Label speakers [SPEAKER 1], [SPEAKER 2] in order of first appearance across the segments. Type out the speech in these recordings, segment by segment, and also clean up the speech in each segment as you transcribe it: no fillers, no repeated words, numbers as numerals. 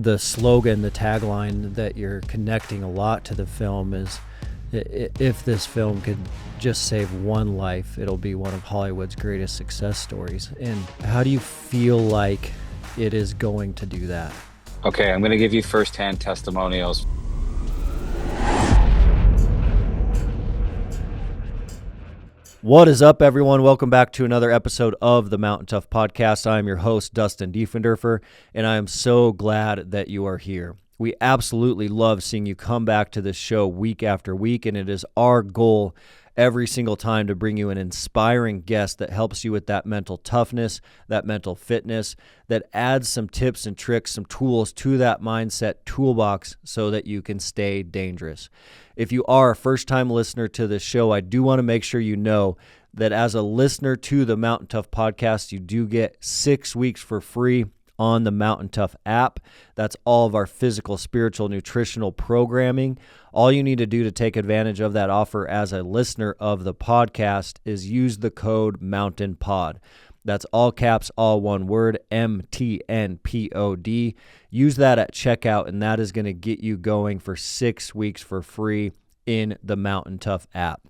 [SPEAKER 1] the slogan, the tagline that you're connecting a lot to the film is, if this film could just save one life, it'll be one of Hollywood's greatest success stories. And how do you feel like it is going to do that?
[SPEAKER 2] Okay, I'm going to give you firsthand testimonials.
[SPEAKER 1] What is up, everyone? Welcome back to another episode of the MTNTOUGH Podcast. I am your host, Dustin Defenderfer, and I am so glad that you are here. We absolutely love seeing you come back to this show week after week, and it is our goal every single time to bring you an inspiring guest that helps you with that mental toughness, that mental fitness, that adds some tips and tricks, some tools to that mindset toolbox so that you can stay dangerous. If you are a first-time listener to this show, I do want to make sure you know that as a listener to the MTNTOUGH Podcast, you do get 6 weeks for free on the MTNTOUGH app. That's all of our physical, spiritual, nutritional programming. All you need to do to take advantage of that offer as a listener of the podcast is use the code MOUNTAINPOD. That's all caps, all one word, MTNPOD. Use that at checkout, and that is going to get you going for 6 weeks for free in the MTNTOUGH app.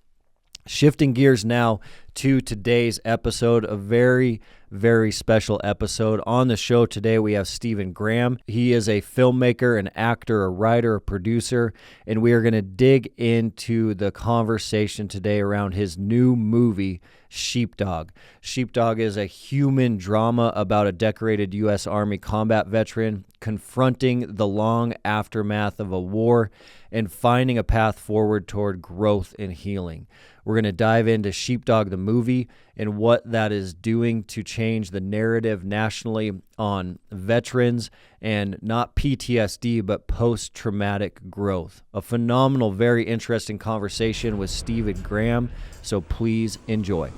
[SPEAKER 1] Shifting gears now to today's episode, a very, very special episode. On the show today, we have Steven Grayhm. He is a filmmaker, an actor, a writer, a producer, and we are going to dig into the conversation today around his new movie, Sheepdog. Sheepdog is a human drama about a decorated U.S. Army combat veteran confronting the long aftermath of a war and finding a path forward toward growth and healing. We're going to dive into Sheepdog the movie and what that is doing to change the narrative nationally on veterans and not PTSD, but post-traumatic growth. A phenomenal, very interesting conversation with Steven Grayhm, so please enjoy.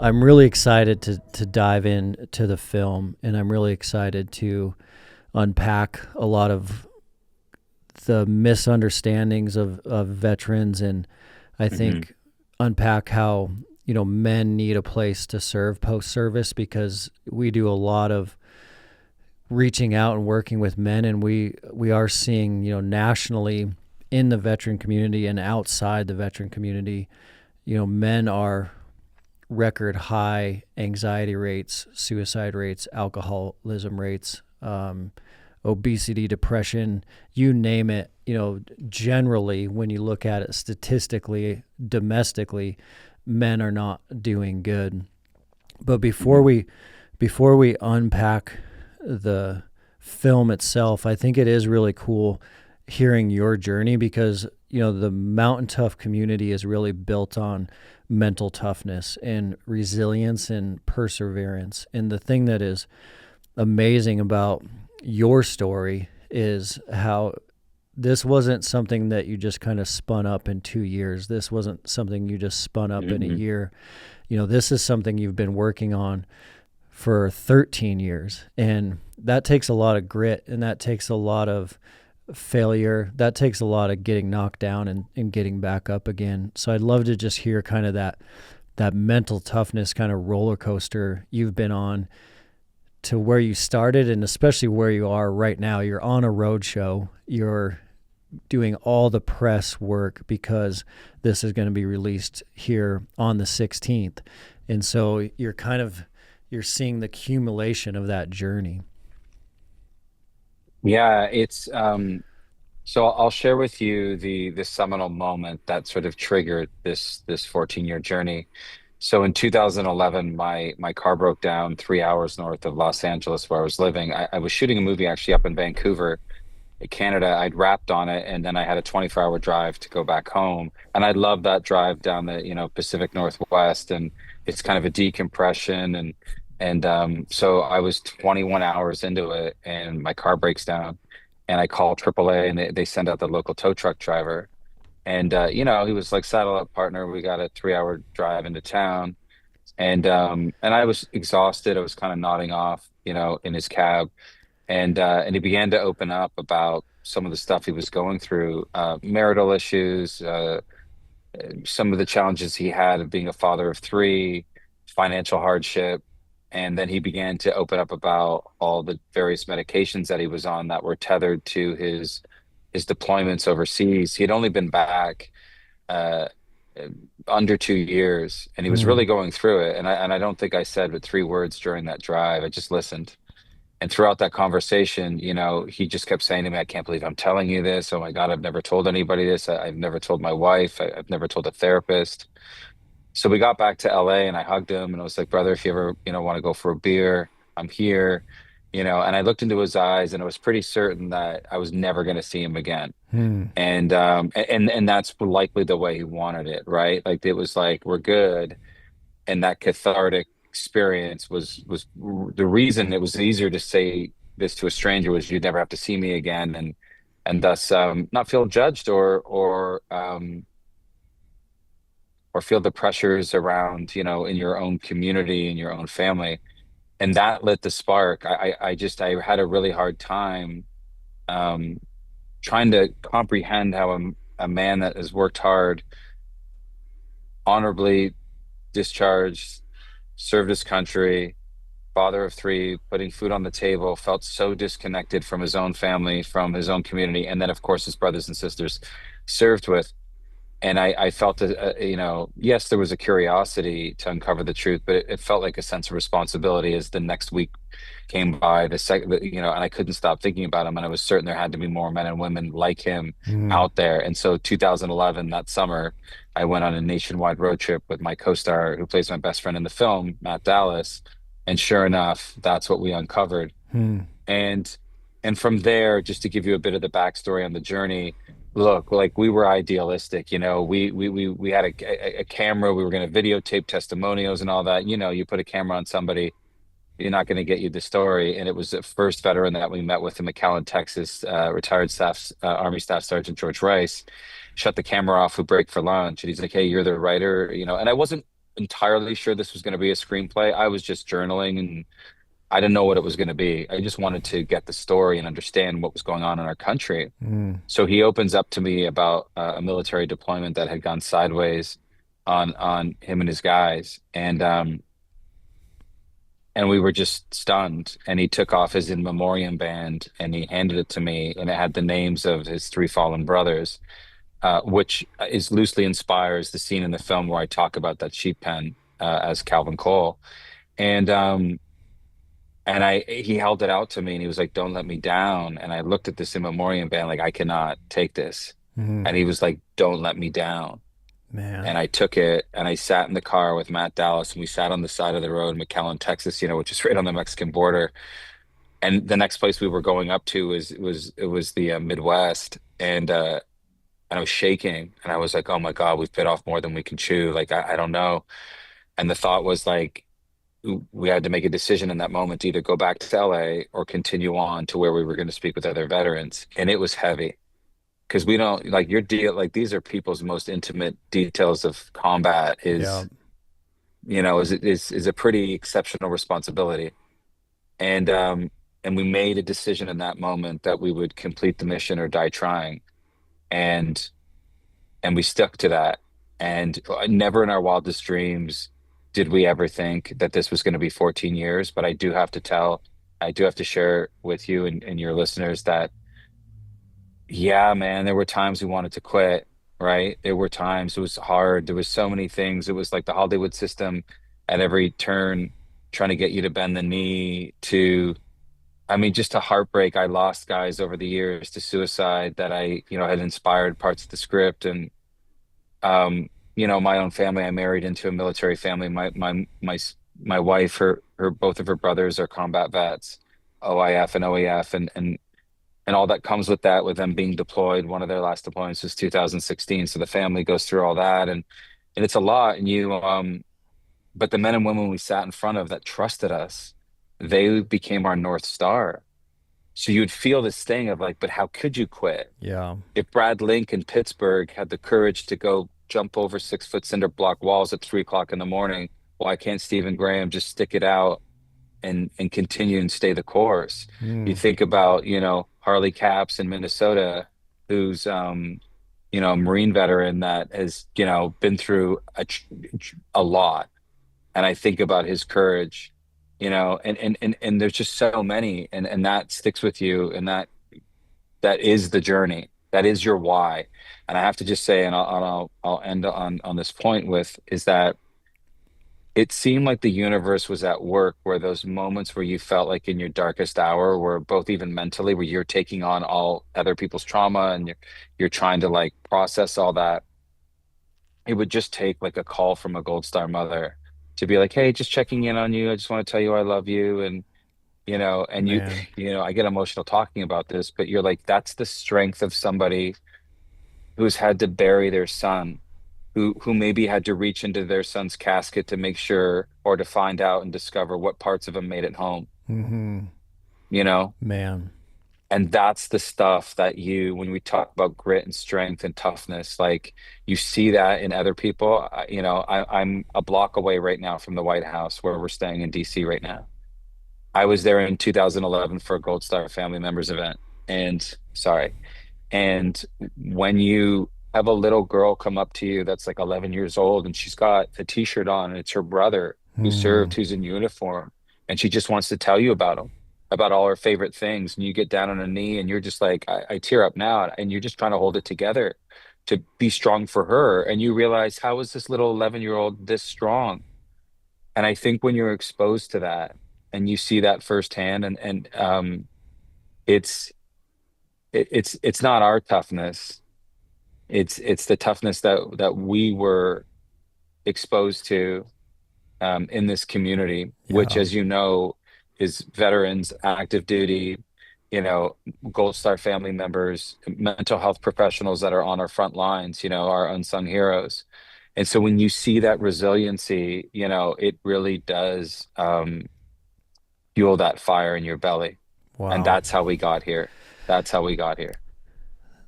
[SPEAKER 1] I'm really excited to dive into the film, and I'm really excited to unpack a lot of the misunderstandings of veterans, and I think unpack how, men need a place to serve post-service, because we do a lot of reaching out and working with men, and we are seeing, nationally in the veteran community and outside the veteran community, men are record high anxiety rates, suicide rates, alcoholism rates, obesity, depression, you name it. Generally, when you look at it statistically, domestically, men are not doing good. But before we unpack the film itself, I think it is really cool hearing your journey, because the MTNTOUGH community is really built on mental toughness and resilience and perseverance. And the thing that is amazing about your story is how this wasn't something that you just kind of spun up in 2 years. This wasn't something you just spun up in a year. This is something you've been working on for 13 years. And that takes a lot of grit, and that takes a lot of failure. That takes a lot of getting knocked down and getting back up again. So I'd love to just hear kind of that mental toughness kind of roller coaster you've been on to where you started, and especially where you are right now. You're on a road show. You're doing all the press work because this is going to be released here on the 16th. And so you're seeing the accumulation of that journey.
[SPEAKER 2] Yeah, it's so I'll share with you the seminal moment that sort of triggered this 14-year journey. So in 2011, my car broke down 3 hours north of Los Angeles, where I was living. I was shooting a movie actually up in Vancouver, Canada. I'd wrapped on it, and then I had a 24-hour drive to go back home. And I love that drive down the Pacific Northwest, and it's kind of a decompression. So I was 21 hours into it, and my car breaks down, and I call AAA, and they send out the local tow truck driver. And he was like, saddle up, partner. We got a 3-hour drive into town. And I was exhausted. I was kind of nodding off, in his cab. And he began to open up about some of the stuff he was going through, marital issues, some of the challenges he had of being a father of three, financial hardship. And then he began to open up about all the various medications that he was on that were tethered to his deployments overseas. He had only been back uh, under 2 years, and he was really
[SPEAKER 1] Mm.
[SPEAKER 2] going through it. And I don't think I said but three words during that drive. I just listened. And throughout that conversation, he just kept saying to me, "I can't believe I'm telling you this. Oh my God, I've never told anybody this. I've never told my wife. I've never told a therapist." So we got back to LA and I hugged him and I was like, "Brother, if you ever, want to go for a beer, I'm here." And I looked into his eyes and I was pretty certain that I was never going to see him again.
[SPEAKER 1] Mm.
[SPEAKER 2] And that's likely the way he wanted it, right? Like it was like, we're good. And that cathartic experience was the reason it was easier to say this to a stranger was you'd never have to see me again, and thus not feel judged or feel the pressures around, in your own community and your own family. And that lit the spark. I had a really hard time um, trying to comprehend how a man that has worked hard, honorably discharged, served his country, father of three, putting food on the table, felt so disconnected from his own family, from his own community, and then, of course, his brothers and sisters served with. And I felt that, yes, there was a curiosity to uncover the truth, but it felt like a sense of responsibility as the next week came by, and I couldn't stop thinking about him. And I was certain there had to be more men and women like him
[SPEAKER 1] Mm.
[SPEAKER 2] out there. And so 2011, that summer, I went on a nationwide road trip with my co-star who plays my best friend in the film, Matt Dallas. And sure enough, that's what we uncovered.
[SPEAKER 1] Mm.
[SPEAKER 2] And and from there, just to give you a bit of the backstory on the journey, look, like we were idealistic, we had a camera, we were going to videotape testimonials and all that. You put a camera on somebody, you're not going to get you the story. And it was the first veteran that we met with in McAllen, Texas, retired Army Staff Sergeant George Rice, shut the camera off, we break for lunch, and he's like, "Hey, you're the writer," and I wasn't entirely sure this was going to be a screenplay. I was just journaling and I didn't know what it was going to be. I just wanted to get the story and understand what was going on in our country.
[SPEAKER 1] Mm.
[SPEAKER 2] So he opens up to me about a military deployment that had gone sideways on him and his guys, and we were just stunned. And he took off his in memoriam band and he handed it to me, and it had the names of his three fallen brothers, which is loosely inspires the scene in the film where I talk about that sheep pen as Calvin Cole. And he held it out to me and he was like, "Don't let me down." And I looked at this in memoriam band like, I cannot take this.
[SPEAKER 1] Mm.
[SPEAKER 2] And he was like, "Don't let me down." And
[SPEAKER 1] Man.
[SPEAKER 2] I took it and I sat in the car with Matt Dallas and we sat on the side of the road in McAllen, Texas, which is right on the Mexican border. And the next place we were going up to was the Midwest. And I was shaking and I was like, "Oh my God, we've bit off more than we can chew." Like, I don't know. And the thought was like, we had to make a decision in that moment to either go back to LA or continue on to where we were going to speak with other veterans. And it was heavy because we don't like your deal. Like these are people's most intimate details of combat
[SPEAKER 1] Yeah.
[SPEAKER 2] is a pretty exceptional responsibility. And we made a decision in that moment that we would complete the mission or die trying. And and we stuck to that. And never in our wildest dreams did we ever think that this was going to be 14 years. But I do have to share with you and your listeners that, yeah, man, there were times we wanted to quit, right? There were times it was hard. There was so many things. It was like the Hollywood system at every turn trying to get you to bend the knee to, I mean, just a heartbreak. I lost guys over the years to suicide that had inspired parts of the script. And my own family, I married into a military family. My wife, her both of her brothers are combat vets, OIF and OEF, and all that comes with that, with them being deployed. One of their last deployments was 2016. So the family goes through all that, and it's a lot. But the men and women we sat in front of that trusted us, they became our North Star. So you'd feel this thing of like, but how could you quit?
[SPEAKER 1] Yeah.
[SPEAKER 2] If Brad Link in Pittsburgh had the courage to go jump over 6 foot cinder block walls at 3 o'clock in the morning, why can't Steven Grayhm just stick it out and continue and stay the course? You
[SPEAKER 1] Mm.
[SPEAKER 2] think about, Harley Caps in Minnesota, who's a Marine veteran that has, been through a lot. And I think about his courage, and there's just so many, and that sticks with you, and that is the journey. That is your why. And I have to just say, and I'll end on this point with, is that it seemed like the universe was at work, where those moments where you felt like in your darkest hour, where both even mentally, where you're taking on all other people's trauma, and you're trying to like process all that, it would just take like a call from a Gold Star mother to be like, hey, just checking in on you. I just want to tell you I love you. And and
[SPEAKER 1] Man.
[SPEAKER 2] I get emotional talking about this, but you're like, that's the strength of somebody who's had to bury their son, who maybe had to reach into their son's casket to make sure, or to find out and discover what parts of him made it home,
[SPEAKER 1] Mm-hmm.
[SPEAKER 2] you know?
[SPEAKER 1] Man.
[SPEAKER 2] And that's the stuff that when we talk about grit and strength and toughness, like you see that in other people. I'm a block away right now from the White House, where we're staying in DC right now. I was there in 2011 for a Gold Star family members event. And sorry. And when you have a little girl come up to you that's like 11 years old, and she's got a t-shirt on, and it's her brother who
[SPEAKER 1] Mm-hmm.
[SPEAKER 2] served, who's in uniform, and she just wants to tell you about him, about all her favorite things. And you get down on a knee, and you're just like, I tear up now. And you're just trying to hold it together to be strong for her. And you realize, how is this little 11-year-old this strong? And I think when you're exposed to that and you see that firsthand, and it's it's not our toughness. It's the toughness that we were exposed to, in this community, which,
[SPEAKER 1] Yeah.
[SPEAKER 2] as you know, is veterans, active duty, you know, Gold Star family members, mental health professionals that are on our front lines, our unsung heroes. And so when you see that resiliency, it really does, fuel that fire in your belly. And
[SPEAKER 1] Wow.
[SPEAKER 2] that's how we got here. That's how we got here.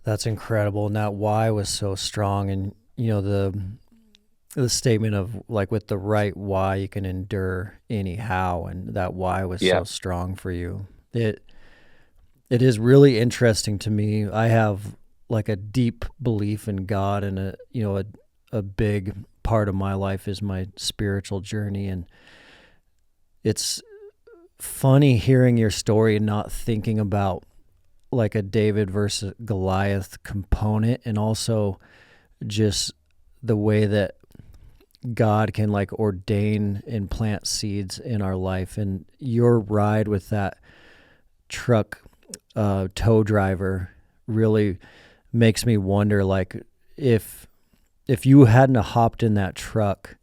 [SPEAKER 1] That's incredible. And that why was so strong. And, the statement of like with the right why you can endure anyhow, and that why was
[SPEAKER 2] Yeah.
[SPEAKER 1] so strong for you. It is really interesting to me. I have like a deep belief in God, and a big part of my life is my spiritual journey. And it's funny hearing your story and not thinking about like a David versus Goliath component, and also just the way that God can like ordain and plant seeds in our life. And your ride with that truck tow driver really makes me wonder, like, if you hadn't have hopped in that truck,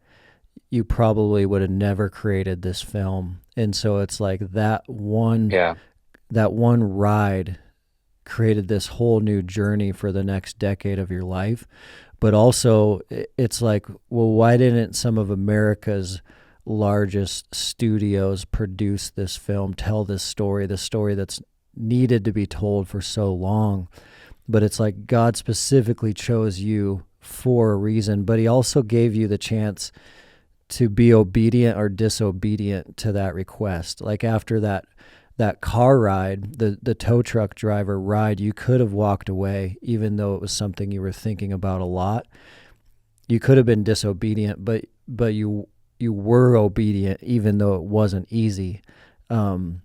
[SPEAKER 1] you probably would have never created this film. And so it's like
[SPEAKER 2] Yeah.
[SPEAKER 1] that one ride created this whole new journey for the next decade of your life. But also, it's like, well, why didn't some of America's largest studios produce this film, tell this story, the story that's needed to be told for so long? But it's like God specifically chose you for a reason, but he also gave you the chance to be obedient or disobedient to that request. Like after that car ride, the tow truck driver ride, you could have walked away, even though it was something you were thinking about a lot. You could have been disobedient, but you were obedient, even though it wasn't easy. Um,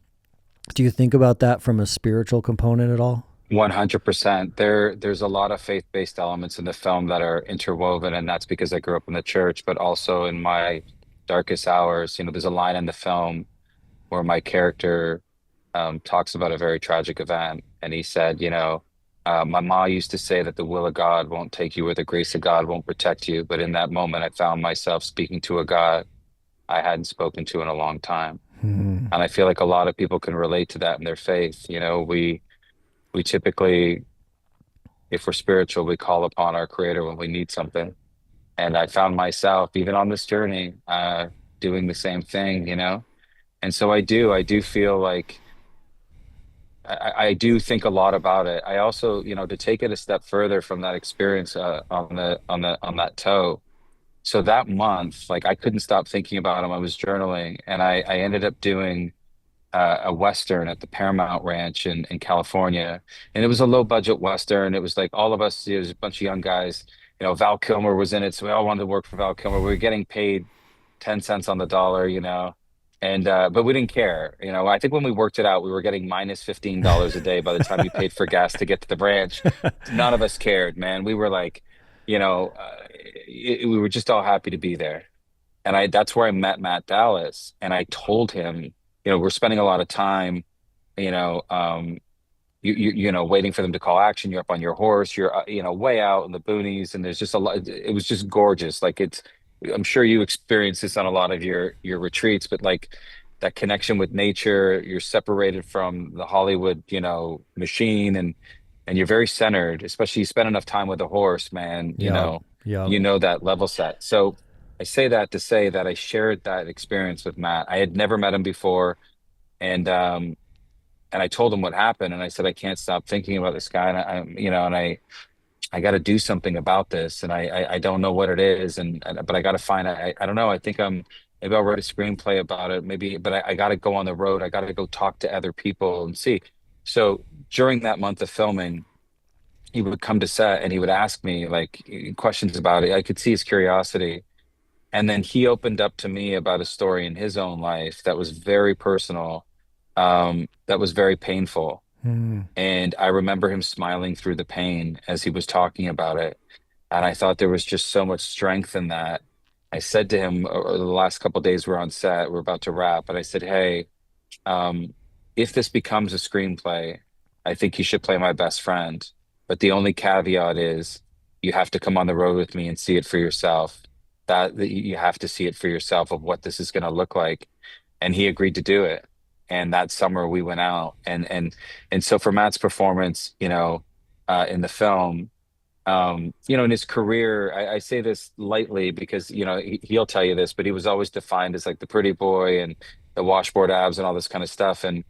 [SPEAKER 1] do you think about that from a spiritual component at all?
[SPEAKER 2] 100%. There's a lot of faith-based elements in the film that are interwoven, and that's because I grew up in the church, but also in my darkest hours. There's a line in the film where my character, talks about a very tragic event, and he said, my mom used to say that the will of God won't take you, or the grace of God won't protect you. But in that moment, I found myself speaking to a God I hadn't spoken to in a long time.
[SPEAKER 1] Hmm.
[SPEAKER 2] And I feel like a lot of people can relate to that in their faith. We typically, if we're spiritual, we call upon our creator when we need something. And I found myself even on this journey, doing the same thing. And so I do feel like I do think a lot about it. I also, to take it a step further from that experience, on that toe. So that month, like I couldn't stop thinking about him. I was journaling, and I ended up doing a Western at the Paramount Ranch in California. And it was a low budget Western. It was like all of us, it was a bunch of young guys. Val Kilmer was in it, so we all wanted to work for Val Kilmer. We were getting paid 10 cents on the dollar, and but we didn't care. I think when we worked it out, we were getting minus $15 a day by the time you paid for gas to get to the ranch. None of us cared, man. We were like, we were just all happy to be there. And that's where I met Matt Dallas. And I told him, we're spending a lot of time, you know, um, waiting for them to call action. You're up on your horse, you're, way out in the boonies, and there's just a lot. It was just gorgeous. Like I'm sure you experience this on a lot of your retreats, but like that connection with nature, you're separated from the Hollywood, machine, and you're very centered, especially you spend enough time with a horse, man,
[SPEAKER 1] Yeah. Yeah.
[SPEAKER 2] that level set. So I say that to say that I shared that experience with Matt. I had never met him before, and I told him what happened, and I said I can't stop thinking about this guy, and I got to do something about this, and I don't know what it is, but I got to find I don't know. I think maybe I'll write a screenplay about it, maybe, but I got to go on the road. I got to go talk to other people and see. So during that month of filming, he would come to set and he would ask me like questions about it. I could see his curiosity. And then he opened up to me about a story in his own life that was very personal, that was very painful.
[SPEAKER 1] Mm.
[SPEAKER 2] And I remember him smiling through the pain as he was talking about it. And I thought there was just so much strength in that. I said to him, the last couple of days we're on set, we're about to wrap, but I said, hey, um, if this becomes a screenplay, I think you should play my best friend. But the only caveat is you have to come on the road with me and see it for yourself. That you have to see it for yourself of what this is going to look like. And he agreed to do it. And that summer we went out, and so for Matt's performance, in the film, in his career, I say this lightly because he'll tell you this, but he was always defined as like the pretty boy and the washboard abs and all this kind of stuff, and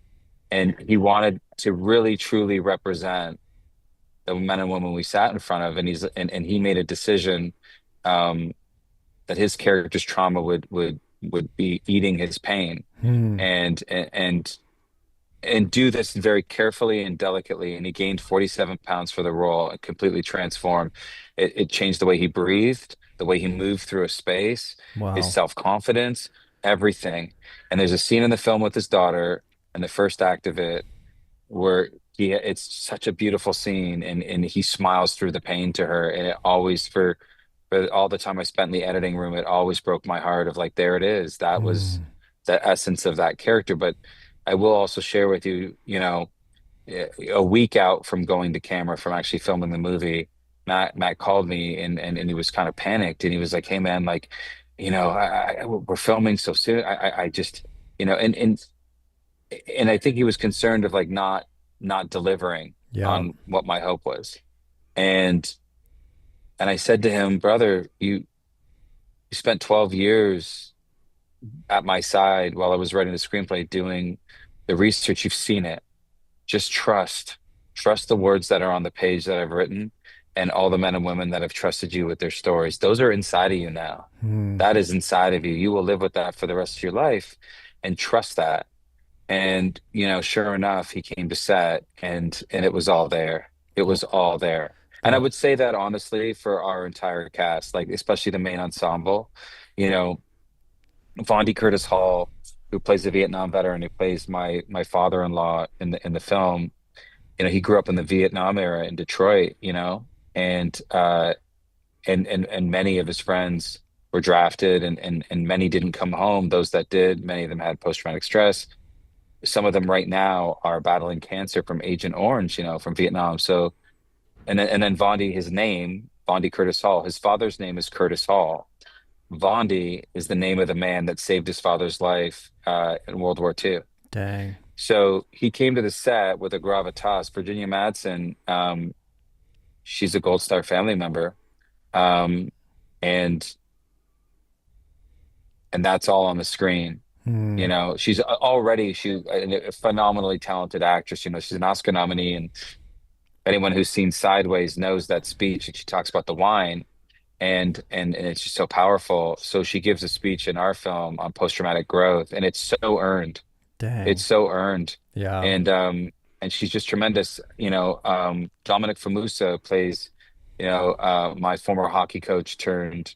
[SPEAKER 2] he wanted to really truly represent the men and women we sat in front of, and he made a decision, um, that his character's trauma would be eating his pain,
[SPEAKER 1] Mm.
[SPEAKER 2] and do this very carefully and delicately. And he gained 47 pounds for the role. It completely transformed. It changed the way he breathed, the way he moved through a space, his
[SPEAKER 1] Wow.
[SPEAKER 2] self-confidence, everything. And there's a scene in the film with his daughter in the first act of it where it's such a beautiful scene, and he smiles through the pain to her. And it always, for all the time I spent in the editing room, it always broke my heart of like, there it is. That was
[SPEAKER 1] Mm.
[SPEAKER 2] the essence of that character. But I will also share with you, a week out from going to camera, from actually filming the movie, Matt called me, and he was kind of panicked, and he was like, "Hey man, like, we're filming so soon. I just, and I think he was concerned of like not delivering
[SPEAKER 1] Yeah.
[SPEAKER 2] on what my hope was." And I said to him, "Brother, you spent 12 years at my side while I was writing the screenplay, doing the research. You've seen it. Just trust the words that are on the page that I've written, and all the men and women that have trusted you with their stories. Those are inside of you now.
[SPEAKER 1] Mm.
[SPEAKER 2] That is inside of you. You will live with that for the rest of your life, and trust that." And sure enough, he came to set, and it was all there. It was all there. And I
[SPEAKER 1] Oh,
[SPEAKER 2] would say that honestly for our entire cast, like especially the main ensemble, you know, Vondi Curtis Hall, who plays the Vietnam veteran, who plays my father-in-law in the film. He grew up in the Vietnam era in Detroit, and and many of his friends were drafted, and many didn't come home. Those that did, many of them had post-traumatic stress. Some of them right now are battling cancer from Agent Orange, from Vietnam. So, and then Vondi, his name, Vondi Curtis Hall, his father's name is Curtis Hall. Vondi is the name of the man that saved his father's life in World War II.
[SPEAKER 1] dang.
[SPEAKER 2] So he came to the set with a gravitas. Virginia Madsen, she's a Gold Star family member, um, and that's all on the screen.
[SPEAKER 1] Mm.
[SPEAKER 2] She's already a phenomenally talented actress. She's an Oscar nominee, and anyone who's seen Sideways knows that speech. And she talks about the wine, and it's just so powerful. So she gives a speech in our film on post-traumatic growth, and it's so earned.
[SPEAKER 1] Dang.
[SPEAKER 2] It's so earned.
[SPEAKER 1] Yeah.
[SPEAKER 2] And she's just tremendous. Dominic Famusa plays, my former hockey coach turned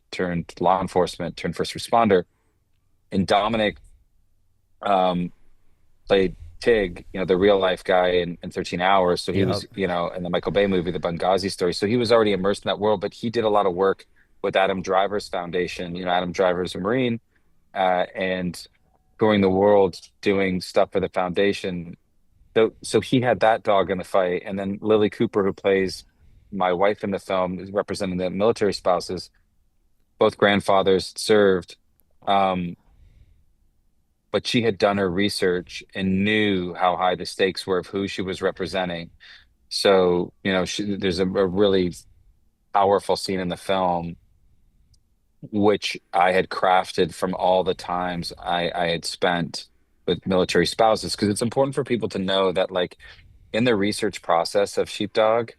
[SPEAKER 2] law enforcement, turned first responder. And Dominic um played Tig, the real life guy in 13 Hours. So he
[SPEAKER 1] Yep.
[SPEAKER 2] was, in the Michael Bay movie, the Benghazi story. So he was already immersed in that world, but he did a lot of work with Adam Driver's foundation. Adam Driver's a Marine, and touring the world doing stuff for the foundation. So he had that dog in the fight. And then Lily Cooper, who plays my wife in the film, is representing the military spouses. Both grandfathers served. Um, but she had done her research and knew how high the stakes were of who she was representing. So, there's a really powerful scene in the film, which I had crafted from all the times I had spent with military spouses, because it's important for people to know that, like, in the research process of Sheepdog,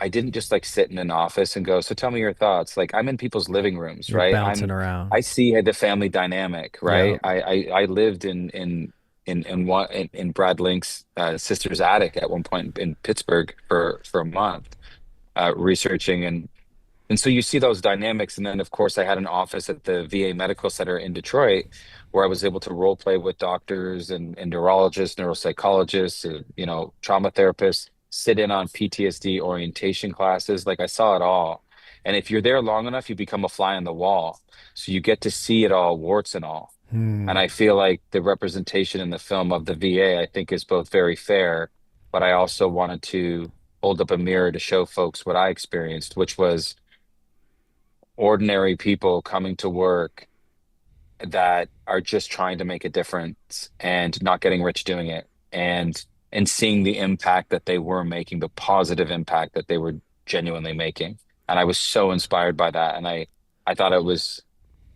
[SPEAKER 2] I didn't just like sit in an office and go, so tell me your thoughts. Like, I'm in people's living rooms,
[SPEAKER 1] You're
[SPEAKER 2] right?
[SPEAKER 1] bouncing around.
[SPEAKER 2] I see the family dynamic, right?
[SPEAKER 1] Yep.
[SPEAKER 2] I lived in Brad Link's sister's attic at one point in Pittsburgh for a month, researching, and so you see those dynamics. And then, of course, I had an office at the VA Medical Center in Detroit where I was able to role play with doctors and neurologists, neuropsychologists, trauma therapists, sit in on PTSD orientation classes. Like, I saw it all. And if you're there long enough, you become a fly on the wall. So you get to see it all, warts and all. And
[SPEAKER 1] Hmm.
[SPEAKER 2] I feel like the representation in the film of the VA, I think, is both very fair, but I also wanted to hold up a mirror to show folks what I experienced, which was ordinary people coming to work that are just trying to make a difference and not getting rich doing it, and seeing the impact that they were making, the positive impact that they were genuinely making. And I was so inspired by that. And I thought it was,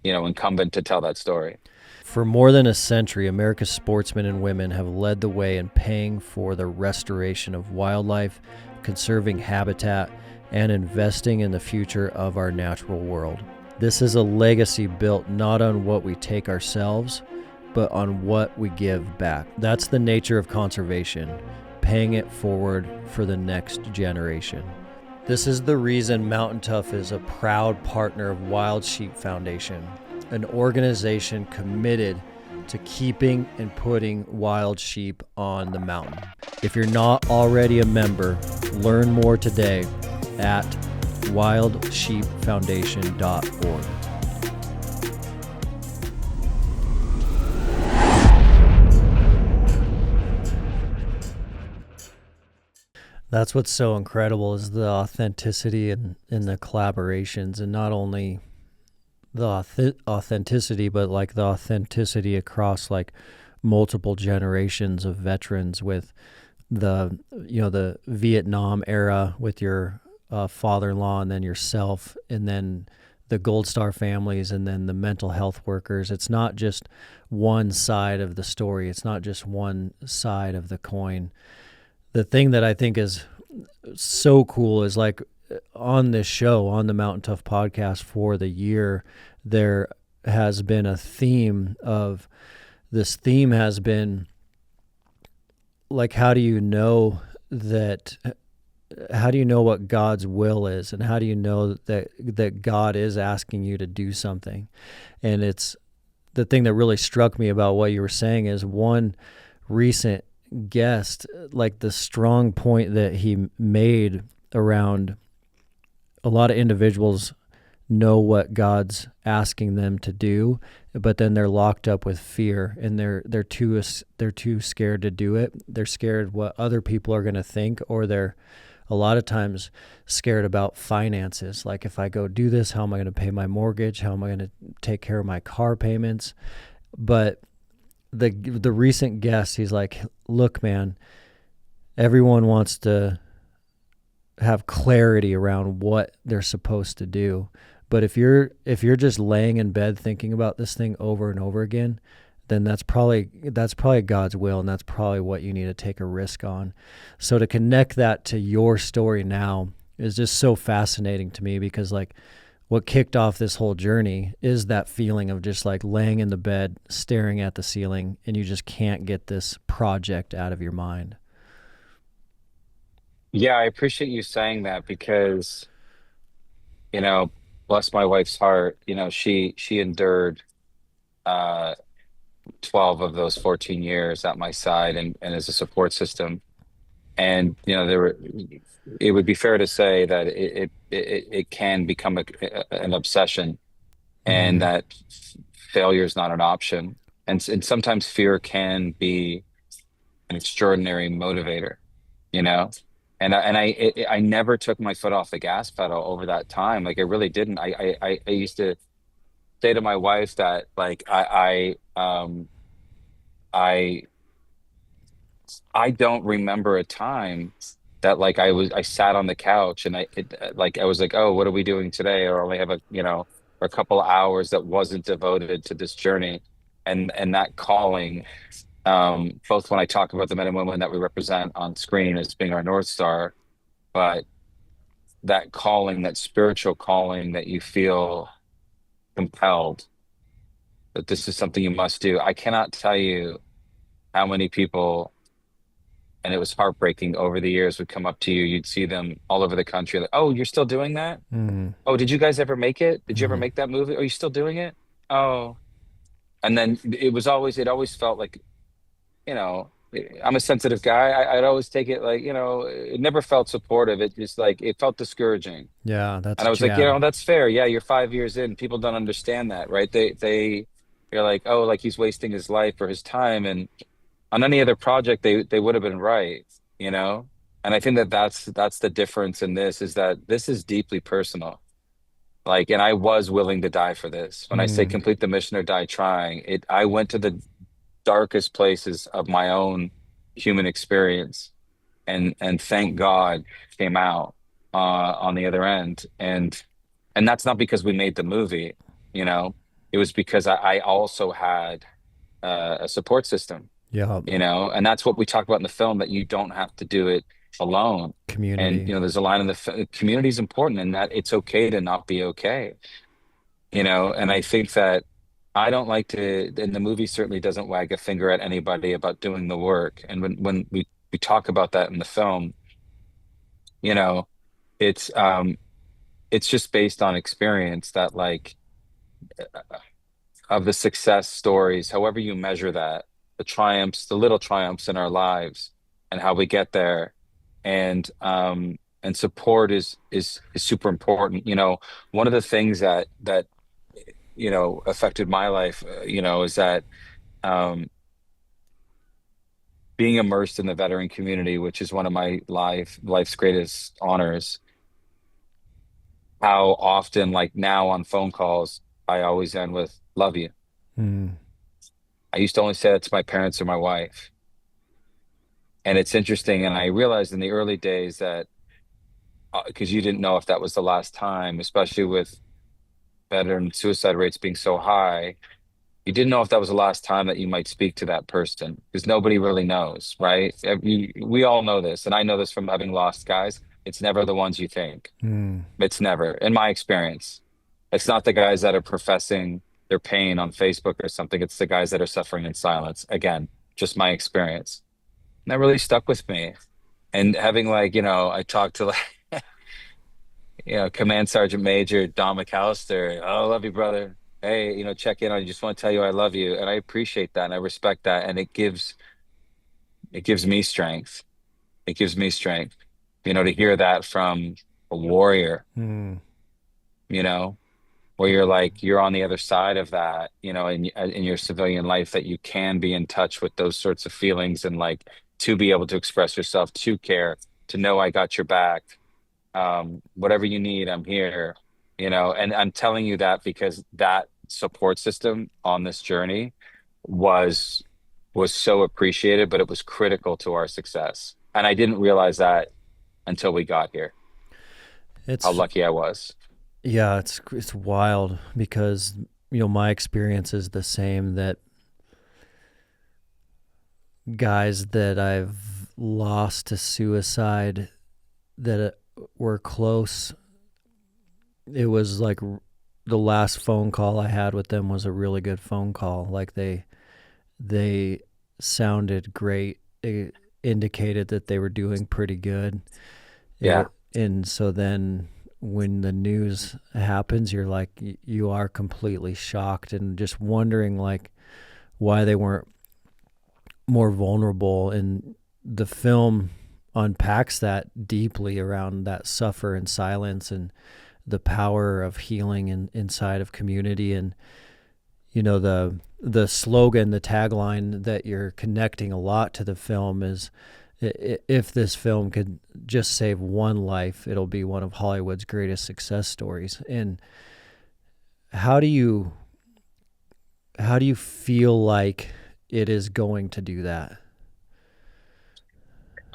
[SPEAKER 2] incumbent to tell that story.
[SPEAKER 1] For more than a century, America's sportsmen and women have led the way in paying for the restoration of wildlife, conserving habitat, and investing in the future of our natural world. This is a legacy built not on what we take ourselves, but on what we give back. That's the nature of conservation, paying it forward for the next generation. This is the reason Mountain Tough is a proud partner of Wild Sheep Foundation, an organization committed to keeping and putting wild sheep on the mountain. If you're not already a member, learn more today at wildsheepfoundation.org. That's what's so incredible, is the authenticity in the collaborations, and not only the authenticity, but like the authenticity across like multiple generations of veterans, with the Vietnam era with your father-in-law, and then yourself, and then the Gold Star families, and then the mental health workers. It's not just one side of the story. It's not just one side of the coin. The thing that I think is so cool is, like, on this show, on the Mountain Tough podcast for the year, there has been a theme of, this theme has been like, how do you know what God's will is, and how do you know that God is asking you to do something? And it's the thing that really struck me about what you were saying is, one recent guest, like the strong point that he made around, a lot of individuals know what God's asking them to do, but then they're locked up with fear, and they're too scared to do it. They're scared what other people are going to think, or they're a lot of times scared about finances. Like, if I go do this, how am I going to pay my mortgage? How am I going to take care of my car payments? But the recent guest, he's like, look, man, everyone wants to have clarity around what they're supposed to do. But if you're just laying in bed thinking about this thing over and over again, then that's probably God's will, and that's probably what you need to take a risk on. So to connect that to your story now is just so fascinating to me, because, like, what kicked off this whole journey is that feeling of just like laying in the bed, staring at the ceiling, and you just can't get this project out of your mind.
[SPEAKER 2] Yeah, I appreciate you saying that because, you know, bless my wife's heart, she endured uh 12 of those 14 years at my side and as a support system. And it would be fair to say that it can become an obsession, and
[SPEAKER 1] Mm,
[SPEAKER 2] that failure is not an option. And sometimes fear can be an extraordinary motivator, you know? I never took my foot off the gas pedal over that time. Like I really didn't. I used to say to my wife that like I I don't remember a time that like I sat on the couch and like I was like, oh, what are we doing today? Or only have a couple hours that wasn't devoted to this journey. And that calling, both when I talk about the men and women that we represent on screen as being our North Star, but that calling, that spiritual calling that you feel compelled that this is something you must do. I cannot tell you how many people, and it was heartbreaking over the years, would come up to you. You'd see them all over the country, like, oh, you're still doing that?
[SPEAKER 1] mm,
[SPEAKER 2] Oh, did you guys ever make it? Did you ever
[SPEAKER 1] mm.
[SPEAKER 2] make that movie? Are you still doing it? Oh, and then it always felt like, I'm a sensitive guy. I'd always take it like, it never felt supportive. It just like, it felt discouraging.
[SPEAKER 1] Yeah, that's
[SPEAKER 2] And
[SPEAKER 1] a
[SPEAKER 2] I was like,
[SPEAKER 1] jab.
[SPEAKER 2] that's fair. Yeah, you're 5 years in. People don't understand that, right? You're like, oh, like he's wasting his life or his time. And on any other project, they would have been right, you know? And I think that that's the difference in this, is that this is deeply personal. Like, and I was willing to die for this. When I say
[SPEAKER 1] Mm,
[SPEAKER 2] complete the mission or die trying, I went to the darkest places of my own human experience, and thank God came out on the other end. And that's not because we made the movie, you know. It was because I also had a support system,
[SPEAKER 1] yeah,
[SPEAKER 2] and that's what we talk about in the film, that you don't have to do it alone. And
[SPEAKER 1] community.
[SPEAKER 2] there's a line in community is important, and that it's okay to not be okay, and I think that I don't like to, and the movie certainly doesn't wag a finger at anybody about doing the work. And when we talk about that in the film, you know, it's it's just based on experience, that like of the success stories, however you measure that, the triumphs, the little triumphs in our lives, and how we get there. And support is super important. One of the things that affected my life, is that um, being immersed in the veteran community, which is one of my life's greatest honors. How often, like now on phone calls, I always end with "love you."
[SPEAKER 1] Mm,
[SPEAKER 2] I used to only say that to my parents or my wife. And it's interesting, and I realized in the early days that, because you didn't know if that was the last time, especially with veteran suicide rates being so high. You didn't know if that was the last time that you might speak to that person, because nobody really knows, right? We all know this, and I know this from having lost guys. It's never the ones you think.
[SPEAKER 1] mm,
[SPEAKER 2] It's never, in my experience. It's not the guys that are professing their pain on Facebook or something. It's the guys that are suffering in silence. Again, just my experience. And that really stuck with me. And having like, I talked to like, Command Sergeant Major Don McAllister. Oh, I love you, brother. Hey, check in on you. Just want to tell you I love you. And I appreciate that and I respect that. And it gives me strength. It gives me strength, to hear that from a warrior,
[SPEAKER 1] mm.
[SPEAKER 2] you know, where you're like, you're on the other side of that, in your civilian life, that you can be in touch with those sorts of feelings, and like to be able to express yourself, to care, to know I got your back. Whatever you need, I'm here, and I'm telling you that because that support system on this journey was was so appreciated, but it was critical to our success. And I didn't realize that until we got here, how
[SPEAKER 1] It's
[SPEAKER 2] lucky I was.
[SPEAKER 1] yeah, it's wild because my experience is the same, that guys that I've lost to suicide that were close it was like the last phone call I had with them was a really good phone call. Like they sounded great. It indicated that they were doing pretty good.
[SPEAKER 2] Yeah.
[SPEAKER 1] And so then when the news happens, you're like, you are completely shocked and just wondering like why they weren't more vulnerable. And the film unpacks that deeply around that suffer in silence and the power of healing inside of community. And you know, the slogan, the tagline that you're connecting a lot to the film is, if this film could just save one life, it'll be one of Hollywood's greatest success stories. And how do you feel like it is going to do that?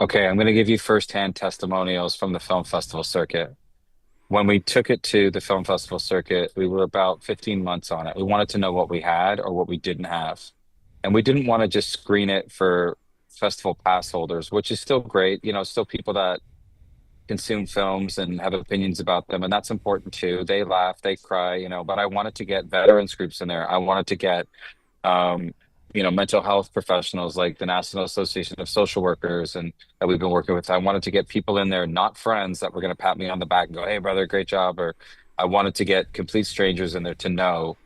[SPEAKER 2] Okay, I'm going to give you firsthand testimonials from the film festival circuit. When we took it to the film festival circuit, we were about 15 months on it. We wanted to know what we had or what we didn't have. And we didn't want to just screen it for festival pass holders, which is still great. You know, still people that consume films and have opinions about them. And that's important too. They laugh, they cry, you know, but I wanted to get veterans groups in there. I wanted to get um, mental health professionals like the National Association of Social Workers and that we've been working with. I wanted to get people in there, not friends that were going to pat me on the back and go, "Hey, brother, great job." Or I wanted to get complete strangers in there to know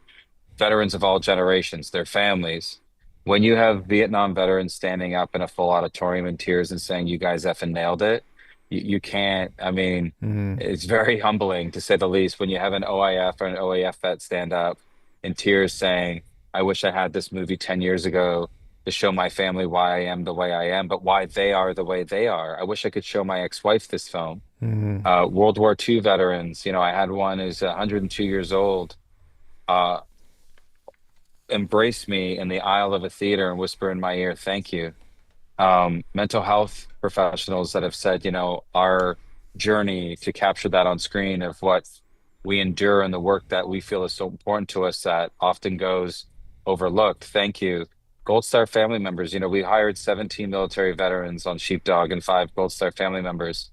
[SPEAKER 2] veterans of all generations, their families. When you have Vietnam veterans standing up in a full auditorium in tears and saying, "You guys effing nailed it," you can't, I mean,
[SPEAKER 1] Mm-hmm.
[SPEAKER 2] it's very humbling to say the least when you have an OIF or an OAF vet stand up in tears saying, "I wish I had this movie 10 years ago to show my family why I am the way I am, but why they are the way they are. I wish I could show my ex-wife this film."
[SPEAKER 1] Mm-hmm.
[SPEAKER 2] World War II veterans, I had one who's 102 years old. Uh, embrace me in the aisle of a theater and whisper in my ear, "Thank you." Mental health professionals that have said, our journey to capture that on screen of what we endure and the work that we feel is so important to us that often goes overlooked. Thank you. Gold Star family members, we hired 17 military veterans on Sheepdog and 5 Gold Star family members.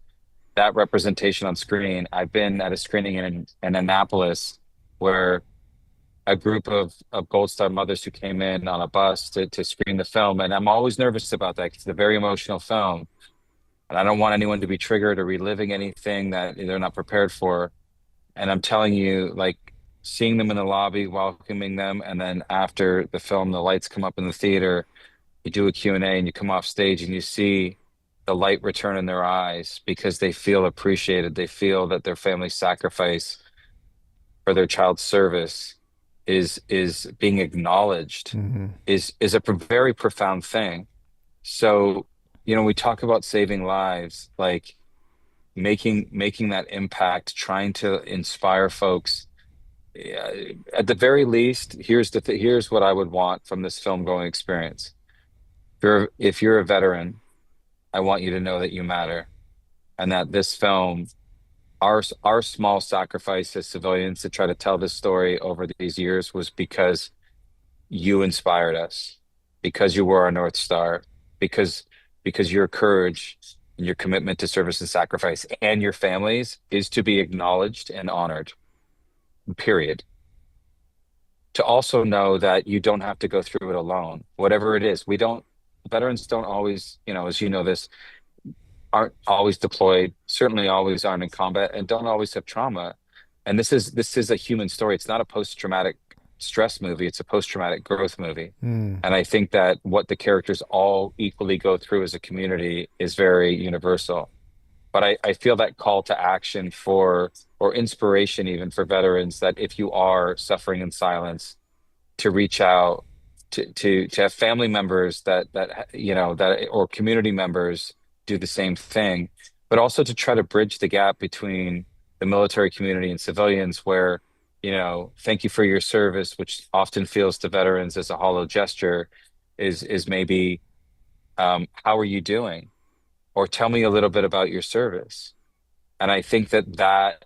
[SPEAKER 2] That representation on screen. I've been at a screening in Annapolis where a group of Gold Star mothers who came in on a bus to screen the film. And I'm always nervous about that 'cause it's a very emotional film. And I don't want anyone to be triggered or reliving anything that they're not prepared for. And I'm telling you, like seeing them in the lobby, welcoming them, and then after the film, the lights come up in the theater, you do a Q&A and you come off stage and you see the light return in their eyes because they feel appreciated. They feel that their family sacrifice for their child's service is being acknowledged
[SPEAKER 1] Mm-hmm.
[SPEAKER 2] is a very profound thing. So, we talk about saving lives, like making that impact, trying to inspire folks. Yeah, at the very least, here's what I would want from this film going experience. If you're a veteran, I want you to know that you matter and that this film, our small sacrifice as civilians to try to tell this story over these years was because you inspired us, because you were our North Star, because your courage and your commitment to service and sacrifice and your families is to be acknowledged and honored, period. To also know that you don't have to go through it alone, whatever it is. Veterans don't always, as you know this, aren't always deployed, certainly always aren't in combat, and don't always have trauma. And this is a human story. It's not a post-traumatic stress movie. It's a post-traumatic growth movie.
[SPEAKER 1] Mm.
[SPEAKER 2] And I think that what the characters all equally go through as a community is very universal. But I feel that call to action or inspiration even for veterans that if you are suffering in silence, to reach out to have family members that or community members do the same thing, but also to try to bridge the gap between the military community and civilians where, thank you for your service, which often feels to veterans as a hollow gesture, is maybe how are you doing? Or tell me a little bit about your service. And I think that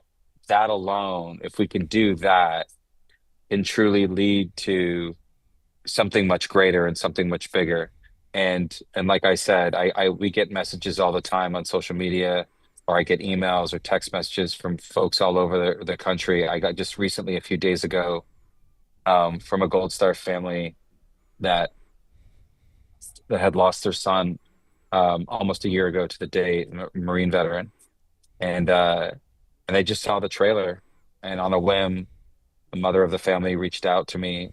[SPEAKER 2] alone, if we can do that, can truly lead to something much greater and something much bigger. And like I said, I we get messages all the time on social media or I get emails or text messages from folks all over the country. I got just recently, a few days ago, from a Gold Star family that had lost their son almost a year ago to the day, Marine veteran, and they just saw the trailer, and on a whim, the mother of the family reached out to me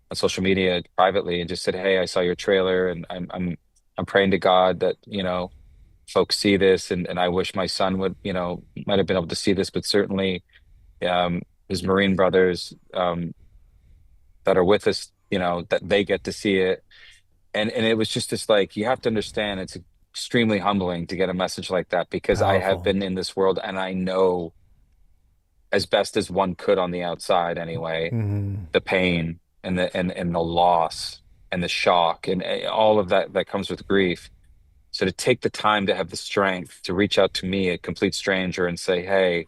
[SPEAKER 2] on social media privately and just said, "Hey, I saw your trailer, and I'm praying to God that folks see this, and I wish my son would might have been able to see this, but certainly his Marine brothers that are with us, that they get to see it." And it was just this, like, you have to understand, it's extremely humbling to get a message like that, because I have
[SPEAKER 1] Powerful.
[SPEAKER 2] been in this world and I know, as best as one could on the outside anyway,
[SPEAKER 1] Hmm.
[SPEAKER 2] the pain and the loss and the shock and all of that comes with grief. So to take the time to have the strength to reach out to me, a complete stranger, and say, "Hey,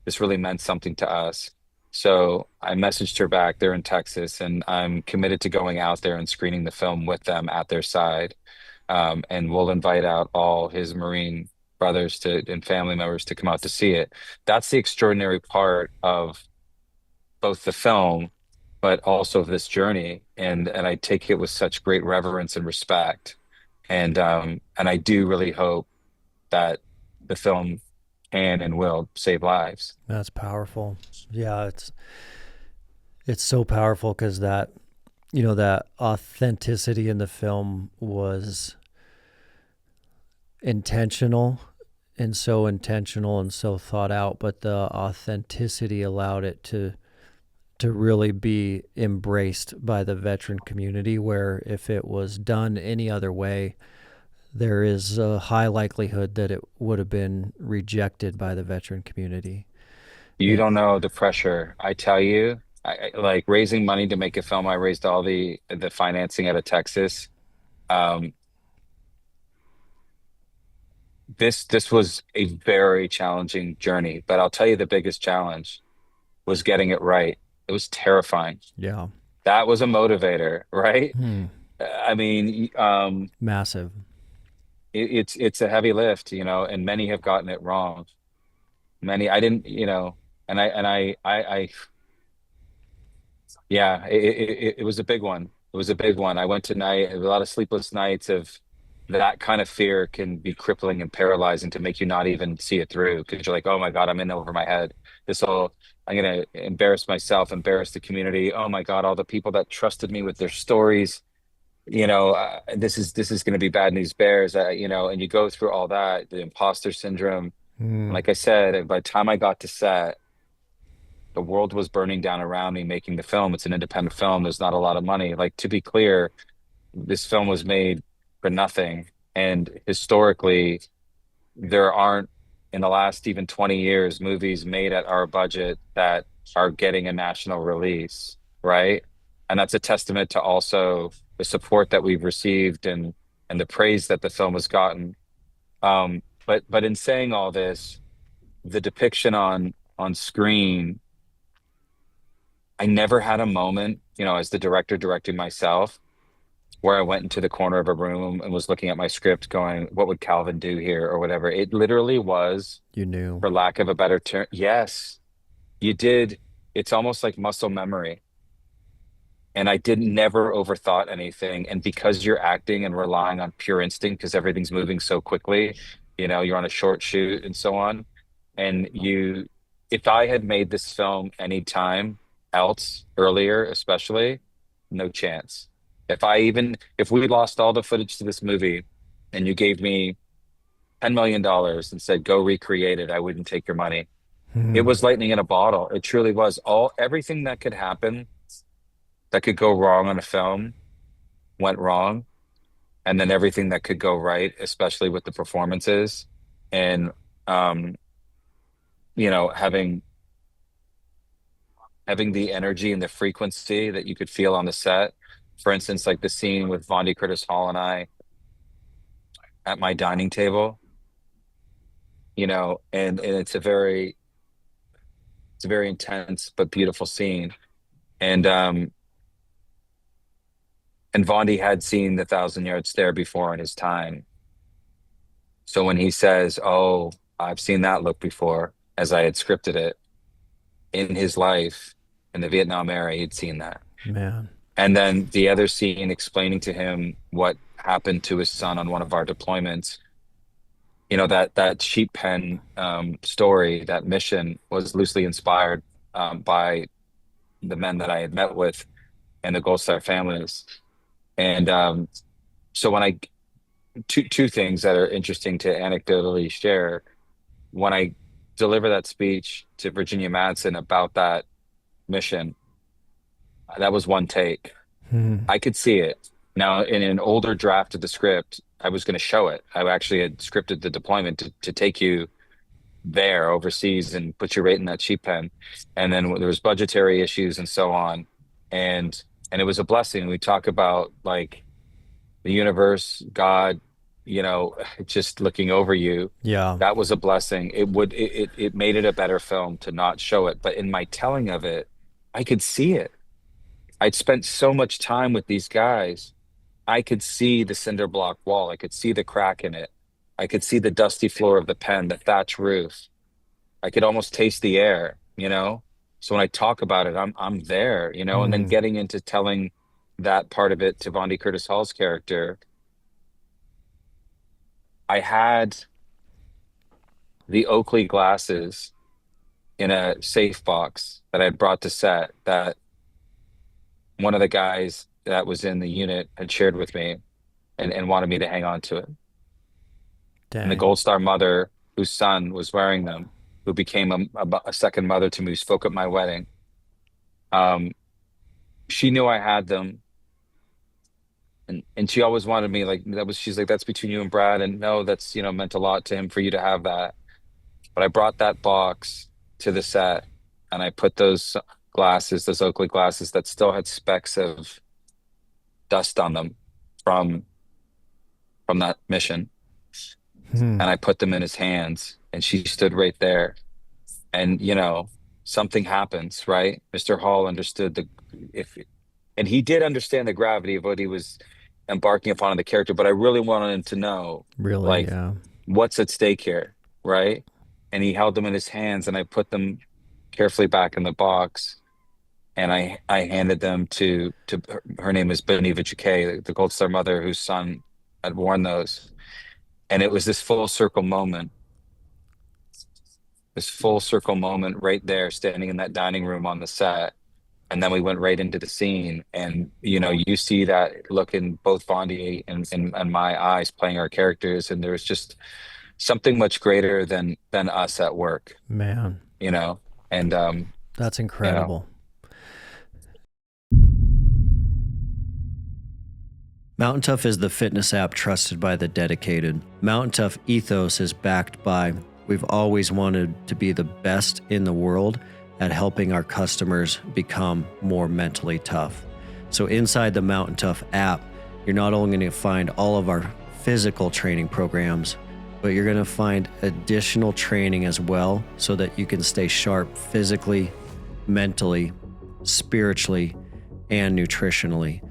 [SPEAKER 2] this really meant something to us." So I messaged her back. They're in Texas, and I'm committed to going out there and screening the film with them at their side. And we'll invite out all his Marine brothers and family members to come out to see it. That's the extraordinary part of both the film, but also of this journey. And I take it with such great reverence and respect. And I do really hope that the film can and will save lives.
[SPEAKER 1] That's powerful. Yeah, it's so powerful because that authenticity in the film was intentional, and so intentional and so thought out, but the authenticity allowed it to really be embraced by the veteran community, where if it was done any other way, there is a high likelihood that it would have been rejected by the veteran community.
[SPEAKER 2] You
[SPEAKER 1] It,
[SPEAKER 2] don't know the pressure. I tell you, like raising money to make a film. I raised all the financing out of Texas. Um, this was a very challenging journey, but I'll tell you, the biggest challenge was getting it right. It was terrifying.
[SPEAKER 1] yeah.
[SPEAKER 2] That was a motivator, right?
[SPEAKER 1] Hmm.
[SPEAKER 2] I mean,
[SPEAKER 1] Massive.
[SPEAKER 2] it's a heavy lift, and many have gotten it wrong. Many I didn't, yeah, it was a big one. It was a big one. I went to night, a lot of sleepless nights of that kind of fear can be crippling and paralyzing to make you not even see it through, because you're like, oh my God, I'm in over my head. I'm gonna embarrass myself, embarrass the community. Oh my God, all the people that trusted me with their stories. This is gonna be bad news bears. And you go through all that, the imposter syndrome. And
[SPEAKER 1] Hmm.
[SPEAKER 2] like I said, by the time I got to set, the world was burning down around me making the film. It's an independent film. There's not a lot of money. Like, to be clear, this film was made for nothing. And historically, there aren't, in the last even 20 years, movies made at our budget that are getting a national release, right? And that's a testament to also the support that we've received and the praise that the film has gotten. But in saying all this, the depiction on screen, I never had a moment, as the director directing myself, where I went into the corner of a room and was looking at my script going, what would Calvin do here or whatever. It literally was,
[SPEAKER 1] You knew.
[SPEAKER 2] for lack of a better term, yes, you did. It's almost like muscle memory. And I didn't never overthought anything. And because you're acting and relying on pure instinct, because everything's moving so quickly, you're on a short shoot and so on. And if I had made this film any time else earlier, especially, no chance. If we lost all the footage to this movie and you gave me $10 million and said, go recreate it, I wouldn't take your money. It
[SPEAKER 1] Hmm.
[SPEAKER 2] was lightning in a bottle. It truly was. Everything that could happen, that could go wrong on a film, went wrong. And then everything that could go right, especially with the performances and, um, having the energy and the frequency that you could feel on the set. For instance, like the scene with Vondi Curtis Hall and I at my dining table, and it's a very intense but beautiful scene. And Vondi had seen the Thousand Yard Stare before in his time. So when he says, "Oh, I've seen that look before, as I had scripted it in his life in the Vietnam era. He'd seen that.
[SPEAKER 1] Man.
[SPEAKER 2] And then the other scene explaining to him what happened to his son on one of our deployments, that sheep pen story, that mission was loosely inspired by the men that I had met with and the Gold Star families. And so when I two things that are interesting to anecdotally share. When I deliver that speech to Virginia Madsen about that mission, that was one take.
[SPEAKER 1] Hmm.
[SPEAKER 2] I could see it. Now, in an older draft of the script, I was going to show it. I actually had scripted the deployment to take you there overseas and put you right in that sheep pen. And then there was budgetary issues and so on. And it was a blessing. We talk about like the universe, God, just looking over you.
[SPEAKER 1] Yeah.
[SPEAKER 2] That was a blessing. It made it a better film to not show it. But in my telling of it, I could see it. I'd spent so much time with these guys. I could see the cinder block wall. I could see the crack in it. I could see the dusty floor of the pen, the thatch roof. I could almost taste the air. So when I talk about it, I'm there. And then
[SPEAKER 1] Hmm.
[SPEAKER 2] getting into telling that part of it to Vondi Curtis Hall's character, I had the Oakley glasses in a safe box that I had brought to set that one of the guys that was in the unit had shared with me and wanted me to hang on to it. And the
[SPEAKER 1] Dang.
[SPEAKER 2] Gold Star mother, whose son was wearing them, who became a second mother to me, who spoke at my wedding, um, she knew I had them. And she always wanted me like she's like, that's between you and Brad. And no, that's, meant a lot to him for you to have that. But I brought that box to the set and I put those glasses, those Oakley glasses that still had specks of dust on them from that mission.
[SPEAKER 1] Hmm.
[SPEAKER 2] And I put them in his hands and she stood right there. And, something happens, right? Mr. Hall understood and he did understand the gravity of what he was embarking upon in the character, but I really wanted him to know,
[SPEAKER 1] Really?
[SPEAKER 2] like,
[SPEAKER 1] Yeah.
[SPEAKER 2] what's at stake here, right? And he held them in his hands and I put them carefully back in the box and I handed them to her name is Beneva Chakay, the Gold Star mother whose son had worn those. And it was this full circle moment right there, standing in that dining room on the set. And then we went right into the scene. And, you see that look in both Bondi and my eyes playing our characters. And there was just something much greater than us at work,
[SPEAKER 1] Man,
[SPEAKER 2] and,
[SPEAKER 1] that's
[SPEAKER 2] you know,
[SPEAKER 1] incredible. Mountain Tough is the fitness app trusted by the dedicated. Mountain Tough ethos is backed by, we've always wanted to be the best in the world at helping our customers become more mentally tough. So inside the Mountain Tough app, you're not only going to find all of our physical training programs, but you're going to find additional training as well so that you can stay sharp physically, mentally, spiritually, and nutritionally.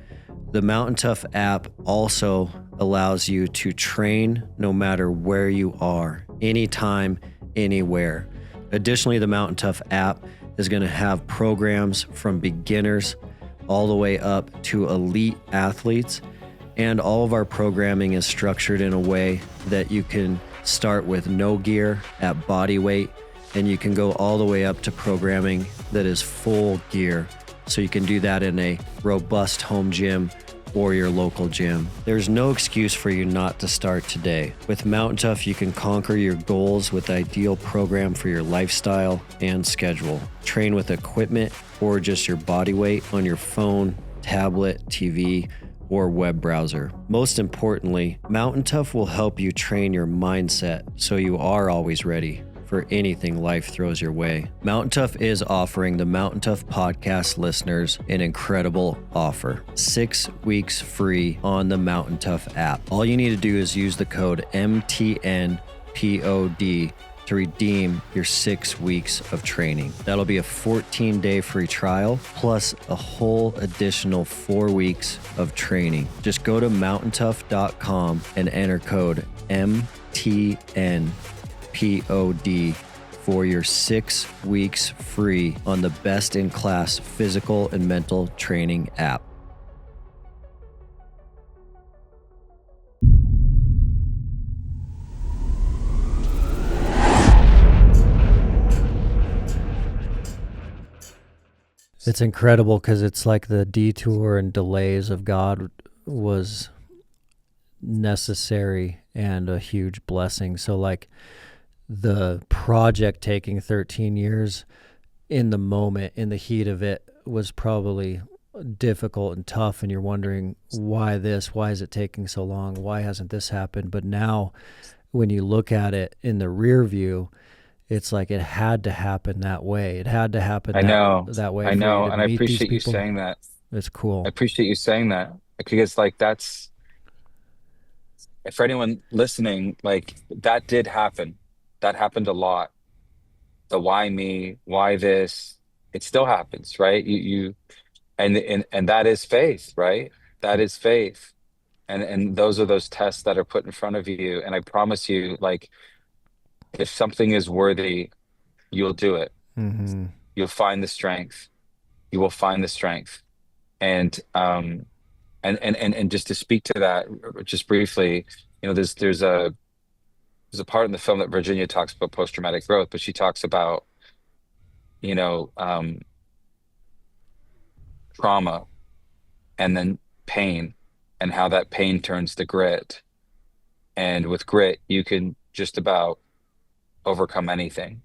[SPEAKER 1] The Mountain Tough app also allows you to train no matter where you are, anytime, anywhere. Additionally, the Mountain Tough app is going to have programs from beginners all the way up to elite athletes. And all of our programming is structured in a way that you can start with no gear at body weight, and you can go all the way up to programming that is full gear. So you can do that in a robust home gym or your local gym. There's no excuse for you not to start today. With Mountain Tough, you can conquer your goals with the ideal program for your lifestyle and schedule. Train with equipment or just your body weight on your phone, tablet, TV, or web browser. Most importantly, Mountain Tough will help you train your mindset so you are always ready for anything life throws your way. Mountain Tough is offering the Mountain Tough Podcast listeners an incredible offer. 6 weeks free on the Mountain Tough app. All you need to do is use the code MTNPOD to redeem your 6 weeks of training. That'll be a 14-day free trial plus a whole additional 4 weeks of training. Just go to mountaintough.com and enter code MTNPOD POD for your 6 weeks free on the best-in-class physical and mental training app. It's incredible because it's like the detour and delays of God was necessary and a huge blessing. So like the project taking 13 years in the moment, in the heat of it, was probably difficult and tough, and you're wondering why is it taking so long? Why hasn't this happened? But now when you look at it in the rear view, it's like it had to happen that way. It had to happen that way
[SPEAKER 2] I
[SPEAKER 1] for you
[SPEAKER 2] know,
[SPEAKER 1] to
[SPEAKER 2] and I
[SPEAKER 1] meet these
[SPEAKER 2] appreciate you
[SPEAKER 1] people.
[SPEAKER 2] saying that.
[SPEAKER 1] It's
[SPEAKER 2] I
[SPEAKER 1] cool.
[SPEAKER 2] appreciate you saying that because like that's for anyone listening, like that did happen. That happened a lot. The why me, why this, it still happens, right? You and that is faith, right? That is faith. And those are those tests that are put in front of you. And I promise you, like if something is worthy, you'll do it.
[SPEAKER 1] Mm-hmm.
[SPEAKER 2] You'll find the strength. You will find the strength. And and just to speak to that just briefly, there's a part in the film that Virginia talks about post-traumatic growth, but she talks about, you know, trauma and then pain and how that pain turns to grit. And with grit, you can just about overcome anything.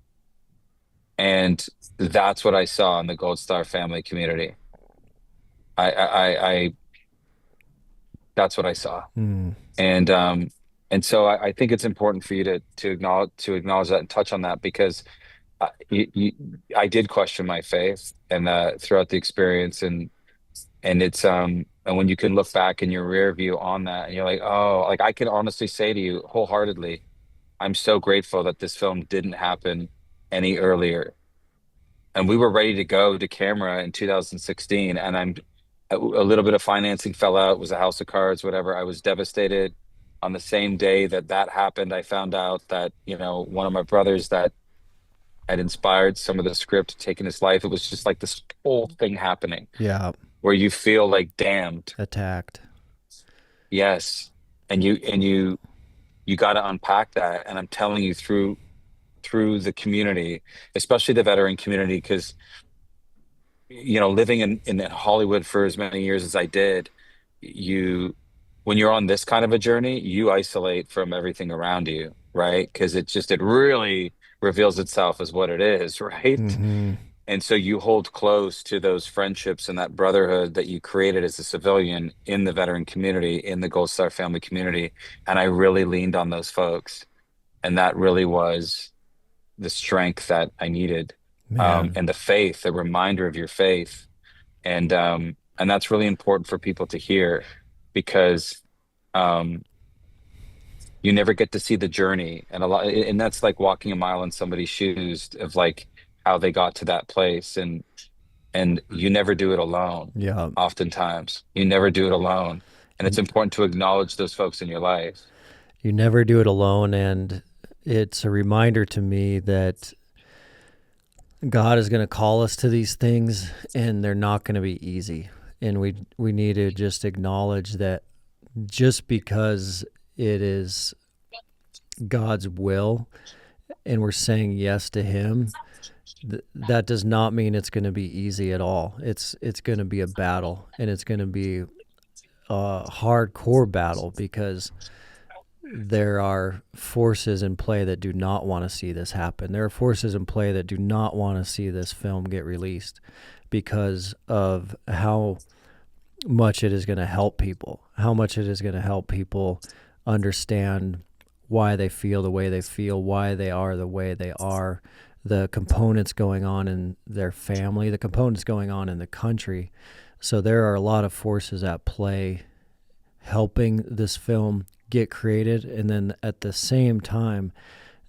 [SPEAKER 2] And that's what I saw in the Gold Star family community. I that's what I saw.
[SPEAKER 1] Mm.
[SPEAKER 2] And so I think it's important for you to acknowledge that and touch on that because I did question my faith and throughout the experience and it's and when you can look back in your rear view on that and you're like, oh, like I can honestly say to you wholeheartedly, I'm so grateful that this film didn't happen any earlier. And we were ready to go to camera in 2016 and a little bit of financing fell out, it was a house of cards, whatever. I was devastated. On the same day that that happened, I found out that, one of my brothers that had inspired some of the script taking his life. It was just like this whole thing happening
[SPEAKER 1] Yeah.
[SPEAKER 2] where you feel like damned.
[SPEAKER 1] Attacked.
[SPEAKER 2] Yes. And you got to unpack that. And I'm telling you through the community, especially the veteran community, because living in Hollywood for as many years as I did, you when you're on this kind of a journey, you isolate from everything around you, right? Because it really reveals itself as what it is, right?
[SPEAKER 1] Mm-hmm.
[SPEAKER 2] And so you hold close to those friendships and that brotherhood that you created as a civilian in the veteran community, in the Gold Star family community. And I really leaned on those folks. And that really was the strength that I needed.
[SPEAKER 1] Man.
[SPEAKER 2] And the faith, the reminder of your faith. And that's really important for people to hear because um, you never get to see the journey. And that's like walking a mile in somebody's shoes of like how they got to that place. And you never do it alone.
[SPEAKER 1] Yeah.
[SPEAKER 2] Oftentimes, you never do it alone. And it's important to acknowledge those folks in your life.
[SPEAKER 1] You never do it alone. And it's a reminder to me that God is going to call us to these things and they're not going to be easy. And we need to just acknowledge that just because it is God's will and we're saying yes to him, that does not mean it's going to be easy at all. It's going to be a battle, and it's going to be a hardcore battle because there are forces in play that do not want to see this happen. There are forces in play that do not want to see this film get released because of how much it is going to help people, how much it is going to help people understand why they feel the way they feel, why they are the way they are, the components going on in their family, the components going on in the country. So there are a lot of forces at play helping this film get created. And then at the same time,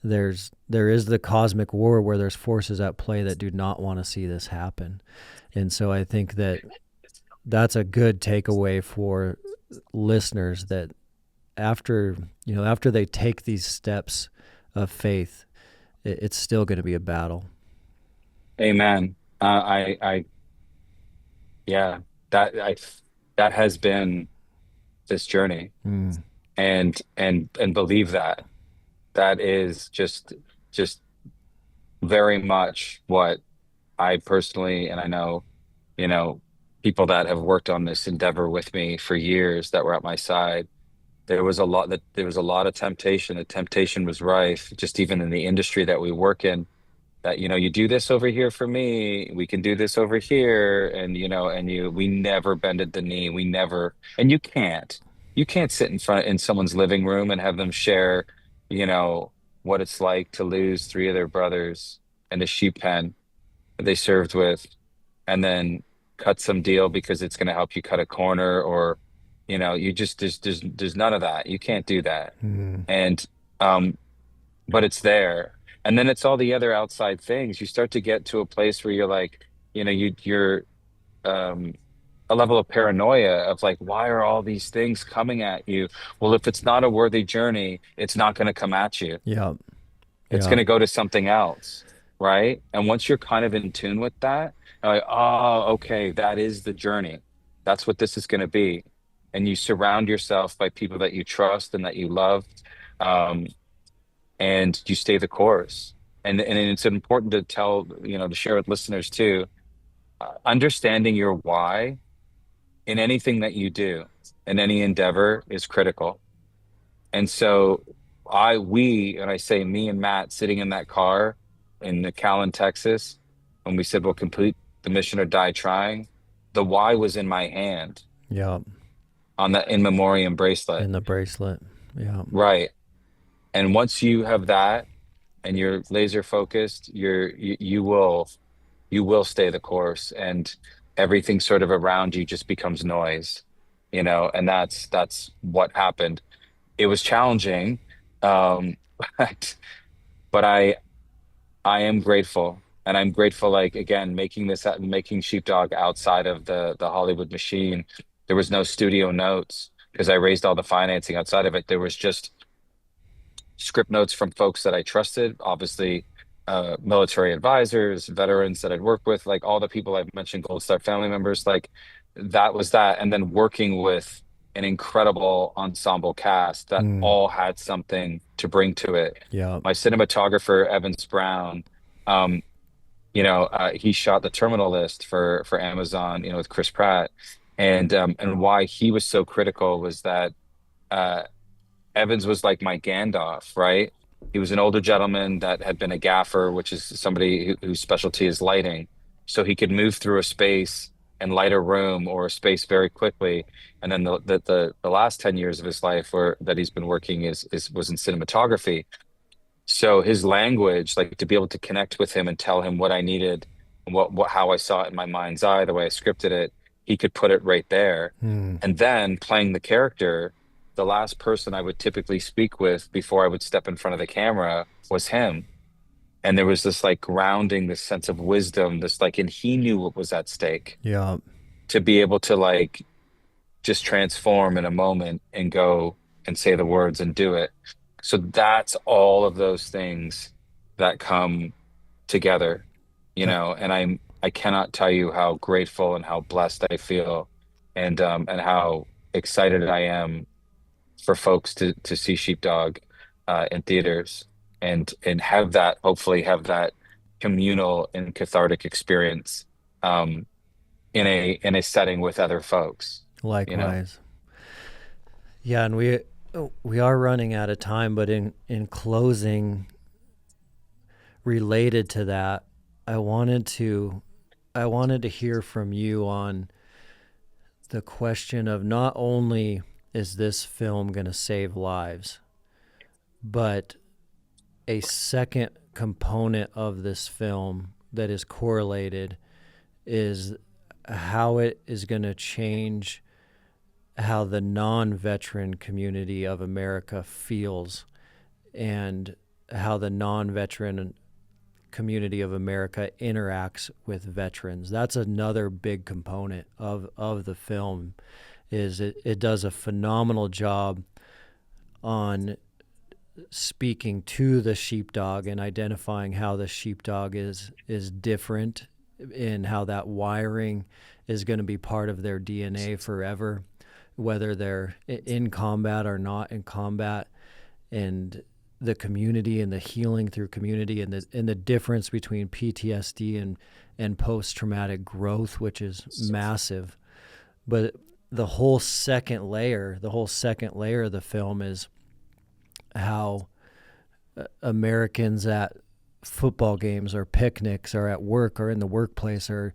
[SPEAKER 1] there is the cosmic war where there's forces at play that do not want to see this happen. And so I think that's a good takeaway for listeners, that after they take these steps of faith, it's still going to be a battle.
[SPEAKER 2] Amen. Yeah, that I that has been this journey,
[SPEAKER 1] Mm.
[SPEAKER 2] and believe that that is just very much what I personally, and I know, you know, people that have worked on this endeavor with me for years that were at my side. There was a lot of temptation. The temptation was rife, just even in the industry that we work in, that you do this over here for me, we can do this over here, and we never bended the knee, we never. And you can't sit in front in someone's living room and have them share you know what it's like to lose three of their brothers in a sheep pen that they served with, and then cut some deal because it's going to help you cut a corner, or you just there's none of that. You can't do that.
[SPEAKER 1] Mm.
[SPEAKER 2] And um but it's there. And then it's all the other outside things. You start to get to a place where you're like, you're um a level of paranoia of like, why are all these things coming at you? Well, if it's not a worthy journey, it's not going to come at you.
[SPEAKER 1] Yeah.
[SPEAKER 2] It's going
[SPEAKER 1] Yeah.
[SPEAKER 2] to go to something else, right? And once you're kind of in tune with that, you're like, oh, okay, that is the journey. That's what this is going to be. And you surround yourself by people that you trust and that you love. Um, and you stay the course. And it's important to to share with listeners too, understanding your why in anything that you do, in any endeavor, is critical. And so and I say me and Matt sitting in that car in McAllen, Texas, when we said we'll complete the mission or die trying, the why was in my hand
[SPEAKER 1] Yeah.
[SPEAKER 2] on that in memoriam bracelet.
[SPEAKER 1] In the bracelet. Yeah.
[SPEAKER 2] Right. And once you have that and you're laser focused, you will stay the course, and everything sort of around you just becomes noise, and that's what happened. It was challenging, um, but but I am grateful, and I'm grateful, like, again, making Sheepdog outside of the Hollywood machine. There was no studio notes because I raised all the financing outside of it. There was just script notes from folks that I trusted, obviously, military advisors, veterans that I'd worked with, like all the people I've mentioned, Gold Star family members, like that was that. And then working with an incredible ensemble cast that
[SPEAKER 1] Mm.
[SPEAKER 2] all had something to bring to it.
[SPEAKER 1] Yeah.
[SPEAKER 2] My cinematographer, Evans Brown, um, he shot The Terminal List for Amazon, with Chris Pratt. And why he was so critical was that uh, Evans was like my Gandalf, right? He was an older gentleman that had been a gaffer, which is somebody whose specialty is lighting. So he could move through a space and light a room or a space very quickly. And then the last 10 years of his life where that he's been working was in cinematography. So his language, like, to be able to connect with him and tell him what I needed and how I saw it in my mind's eye, the way I scripted it, he could put it right there.
[SPEAKER 1] Mm.
[SPEAKER 2] And then playing the character, the last person I would typically speak with before I would step in front of the camera was him. And there was this like grounding, this sense of wisdom, this like, and he knew what was at stake,
[SPEAKER 1] Yeah.
[SPEAKER 2] to be able to like just transform in a moment and go and say the words and do it. So that's all of those things that come together,
[SPEAKER 1] That,
[SPEAKER 2] and I cannot tell you how grateful and how blessed I feel, and how excited I am for folks to see Sheepdog in theaters, and hopefully have that communal and cathartic experience, um, in a setting with other folks, you know.
[SPEAKER 1] likewise. Yeah, and we are running out of time, but in closing, related to that, I wanted to hear from you on the question of, not only is this film going to save lives, but a second component of this film that is correlated is how it is going to change how the non-veteran community of America feels, and how the non-veteran community of America interacts with veterans. That's another big component of the film. Is it does a phenomenal job on speaking to the sheepdog and identifying how the sheepdog is different, and how that wiring is going to be part of their DNA forever, whether they're in combat or not in combat, and the community and the healing through community, and the difference between PTSD and post-traumatic growth, which is massive. But the whole second layer of the film is how Americans at football games or picnics or at work or in the workplace or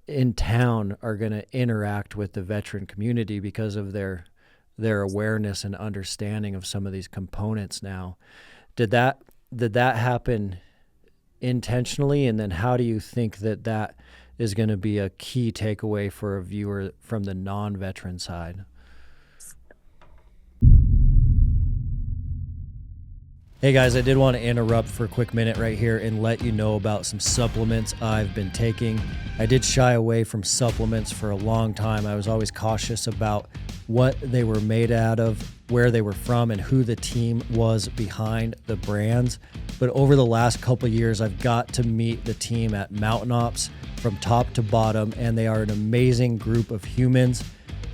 [SPEAKER 1] in town are going to interact with the veteran community because of their awareness and understanding of some of these components now. Did that happen intentionally? And then how do you think that is going to be a key takeaway for a viewer from the non-veteran side? Hey guys, I did want to interrupt for a quick minute right here and let you know about some supplements I've been taking. I did shy away from supplements for a long time. I was always cautious about what they were made out of, where they were from, and who the team was behind the brands. But over the last couple of years, I've got to meet the team at Mountain Ops from top to bottom, and they are an amazing group of humans.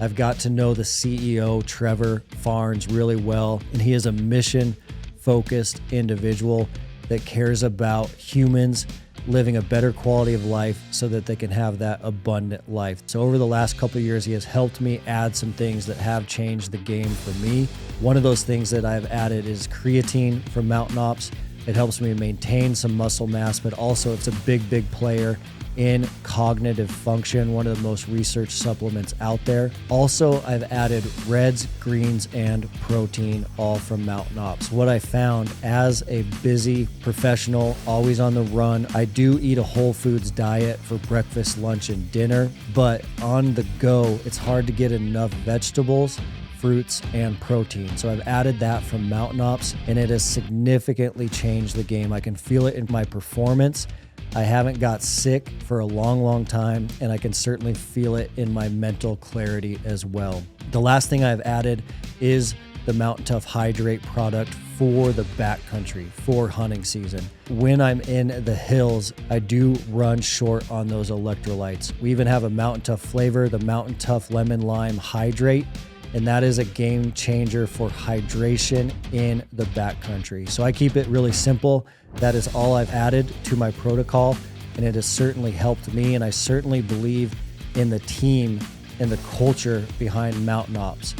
[SPEAKER 1] I've got to know the CEO, Trevor Farnes, really well, and he is a mission-focused individual that cares about humans living a better quality of life so that they can have that abundant life. So over the last couple of years, he has helped me add some things that have changed the game for me. One of those things that I've added is creatine from Mountain Ops. It helps me maintain some muscle mass, but also it's a big player in cognitive function, one of the most researched supplements out there. Also, I've added reds, greens, and protein, all from Mountain Ops. What I found as a busy professional, always on the run, I do eat a whole foods diet for breakfast, lunch, and dinner, but on the go, it's hard to get enough vegetables, fruits, and protein. So I've added that from Mountain Ops, and it has significantly changed the game. I can feel it in my performance. I haven't got sick for a long time, and I can certainly feel it in my mental clarity as well. The last thing I've added is the Mountain Tough Hydrate product for the backcountry, for hunting season. When I'm in the hills, I do run short on those electrolytes. We even have a Mountain Tough flavor, the Mountain Tough Lemon Lime Hydrate, and that is a game changer for hydration in the backcountry. So I keep it really simple. That is all I've added to my protocol, and it has certainly helped me, and I certainly believe in the team and the culture behind Mountain Ops.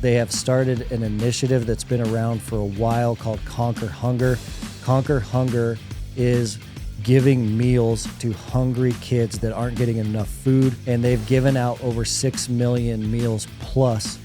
[SPEAKER 1] They have started an initiative that's been around for a while called Conquer Hunger. Conquer Hunger is giving meals to hungry kids that aren't getting enough food, and they've given out over 6 million meals plus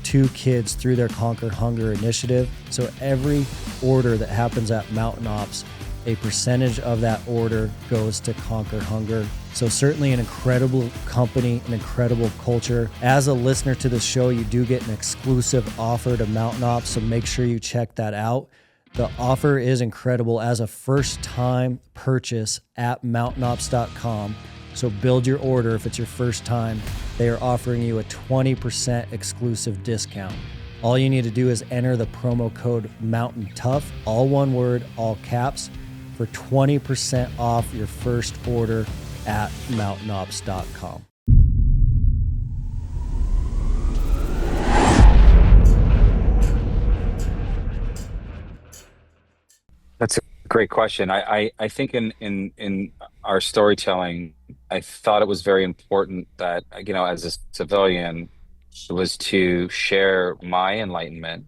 [SPEAKER 1] to kids through their Conquer Hunger initiative. So every order that happens at Mountain Ops, a percentage of that order goes to Conquer Hunger. So certainly an incredible company, an incredible culture. As a listener to the show, you do get an exclusive offer to Mountain Ops, so make sure you check that out. The offer is incredible as a first-time purchase at mountainops.com. So build your order if it's your first time. They are offering you a 20% exclusive discount. All you need to do is enter the promo code Mountain Tough, all one word, all caps, for 20% off your first order at mountainops.com.
[SPEAKER 2] That's a great question. I think in our storytelling, I thought it was very important that, as a civilian, it was to share my enlightenment,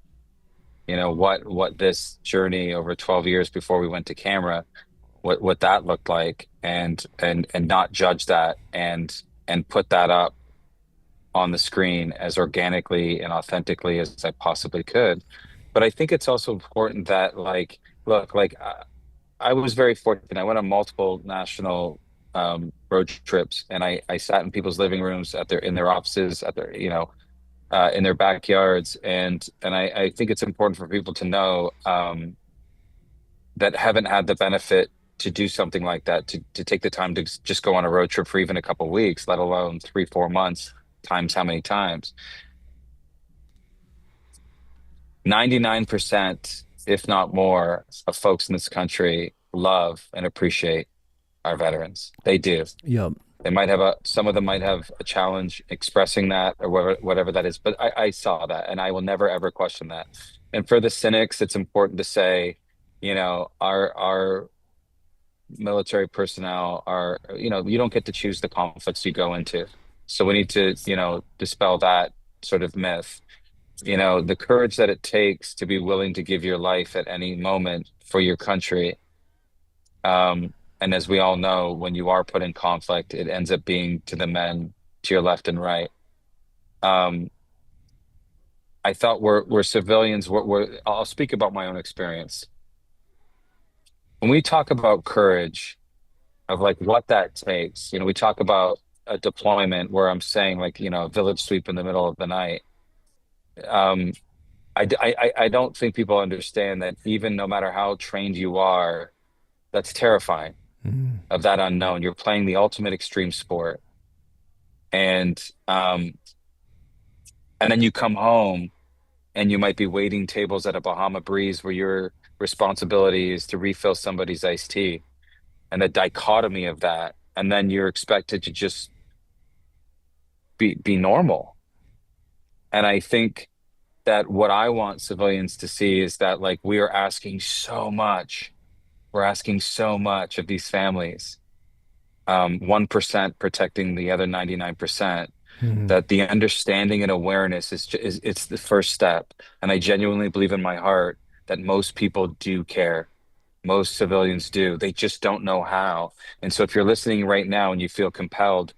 [SPEAKER 2] what this journey over 12 years before we went to camera, what that looked like, and not judge that and put that up on the screen as organically and authentically as I possibly could. But I think it's also important that, look, I was very fortunate. I went on multiple national road trips, and I sat in people's living rooms, in their offices, in their backyards, and I think it's important for people to know that haven't had the benefit to do something like that, to take the time to just go on a road trip for even a couple of weeks, let alone 3-4 months, times how many times. 99% if not more, of folks in this country love and appreciate our veterans. They do.
[SPEAKER 1] Yep.
[SPEAKER 2] Some of them might have a challenge expressing that or whatever that is, but I saw that and I will never ever question that. And for the cynics, it's important to say, our military personnel are, you don't get to choose the conflicts you go into. So we need to, dispel that sort of myth. The courage that it takes to be willing to give your life at any moment for your country. And as we all know, when you are put in conflict, it ends up being to the men to your left and right. Um, I thought we're civilians. I'll speak about my own experience. When we talk about courage, of like what that takes, we talk about a deployment where I'm saying like, a village sweep in the middle of the night. Um, I don't think people understand that even no matter how trained you are, that's terrifying
[SPEAKER 1] Mm.
[SPEAKER 2] of that unknown. You're playing the ultimate extreme sport. And um, and then you come home and you might be waiting tables at a Bahama Breeze where your responsibility is to refill somebody's iced tea and the dichotomy of that. And then you're expected to just be normal. And I think that what I want civilians to see is that like we are asking so much. We're asking so much of these families. 1% protecting the other 99%.
[SPEAKER 1] Mm.
[SPEAKER 2] That the understanding and awareness is it's the first step. And I genuinely believe in my heart that most people do care. Most civilians do. They just don't know how. And so if you're listening right now and you feel compelled,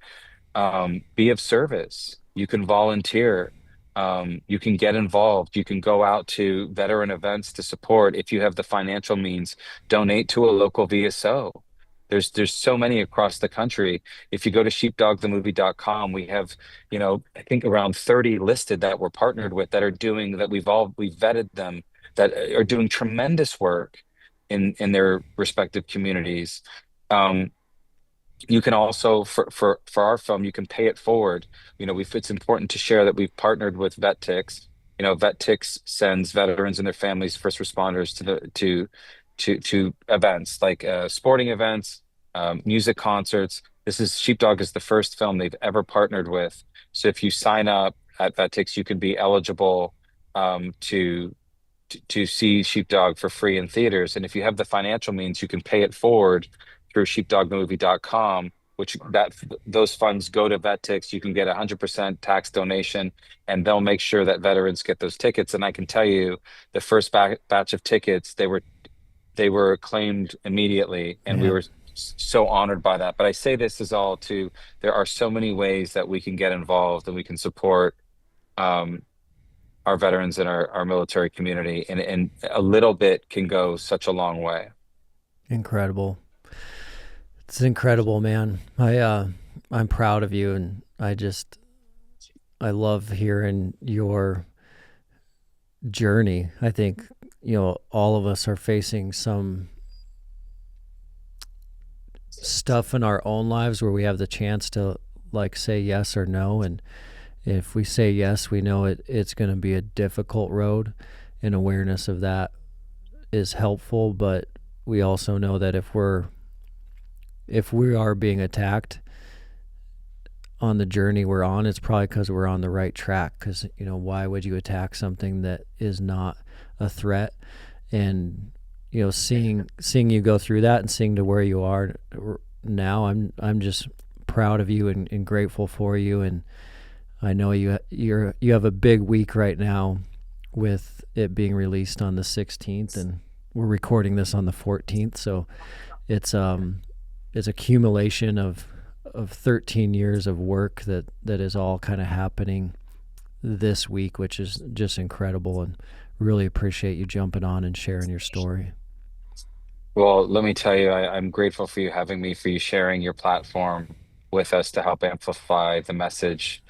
[SPEAKER 2] be of service. You can volunteer. You can get involved. You can go out to veteran events to support. If you have the financial means, donate to a local VSO. There's so many across the country. If you go to sheepdogthemovie.com, we have, I think around 30 listed that we're partnered with that are doing that we've vetted them that are doing tremendous work in their respective communities. Um, you can also for our film you can pay it forward. It's important to share that we've partnered with VetTix. VetTix sends veterans and their families, first responders, to events like sporting events, music concerts. Sheepdog is the first film they've ever partnered with. So if you sign up at VetTix, you can be eligible to see Sheepdog for free in theaters. And if you have the financial means, you can pay it forward through sheepdogthemovie.com, which those funds go to VetTix. You can get 100% tax donation, and they'll make sure that veterans get those tickets. And I can tell you, the first batch of tickets, they were claimed immediately, and we
[SPEAKER 1] Yeah.
[SPEAKER 2] were so honored by that. But I say this is all to there are so many ways that we can get involved and we can support. Um, our veterans and our military community, and a little bit can go such a long way.
[SPEAKER 1] Incredible. It's incredible, man. I'm proud of you, and I love hearing your journey. I think, all of us are facing some stuff in our own lives where we have the chance to like say yes or no. And if we say yes, we know it's going to be a difficult road, and awareness of that is helpful. But we also know that if we are being attacked on the journey we're on, it's probably because we're on the right track. Because, why would you attack something that is not a threat? And, seeing you go through that and seeing to where you are now, I'm just proud of you and grateful for you. And I know you have a big week right now with it being released on the 16th, and we're recording this on the 14th. So it's accumulation of 13 years of work that is all kind of happening this week, which is just incredible, and really appreciate you jumping on and sharing your story.
[SPEAKER 2] Well, let me tell you, I'm grateful for you having me, for you sharing your platform with us to help amplify the message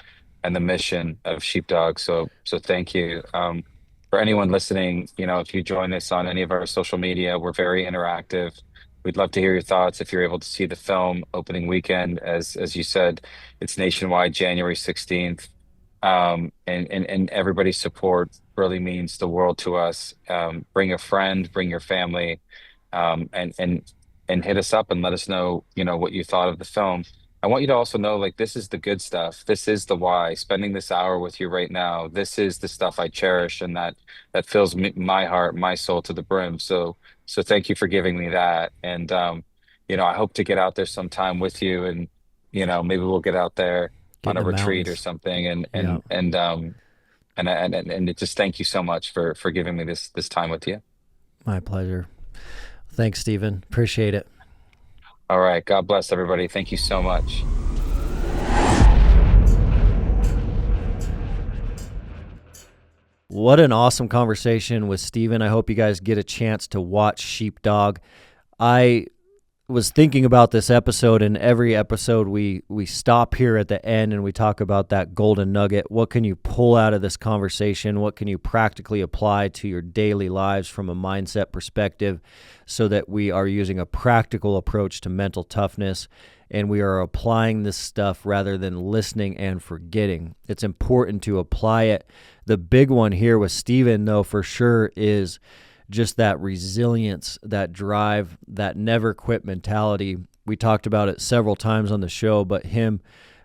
[SPEAKER 2] and the mission of Sheepdog. So thank you. For anyone listening, if you join us on any of our social media, we're very interactive. We'd love to hear your thoughts. If you're able to see the film opening weekend, as you said, it's nationwide, January 16th. And everybody's support really means the world to us. Bring a friend, bring your family, um, and and and hit us up and let us know, what you thought of the film. I want you to also know, like, this is the good stuff. This is the why. Spending this hour with you right now, this is the stuff I cherish, and that fills my heart, my soul to the brim. So thank you for giving me that. And I hope to get out there sometime with you, and maybe we'll get out there
[SPEAKER 1] Get in
[SPEAKER 2] on a
[SPEAKER 1] the
[SPEAKER 2] retreat or
[SPEAKER 1] mountains.
[SPEAKER 2] something. And
[SPEAKER 1] Yeah,
[SPEAKER 2] and and um and it just thank you so much for giving me this time with you.
[SPEAKER 1] my pleasure. Thanks, Steven. Appreciate it.
[SPEAKER 2] All right. God bless everybody. Thank you so much.
[SPEAKER 1] What an awesome conversation with Steven. I hope you guys get a chance to watch Sheepdog. I was thinking about this episode, and every episode we stop here at the end and we talk about that golden nugget. What can you pull out of this conversation? What can you practically apply to your daily lives from a mindset perspective, so that we are using a practical approach to mental toughness and we are applying this stuff rather than listening and forgetting? It's important to apply it. The big one here with Steven, though, for sure, is just that resilience, that drive, that never quit mentality. We talked about it several times on the show, but him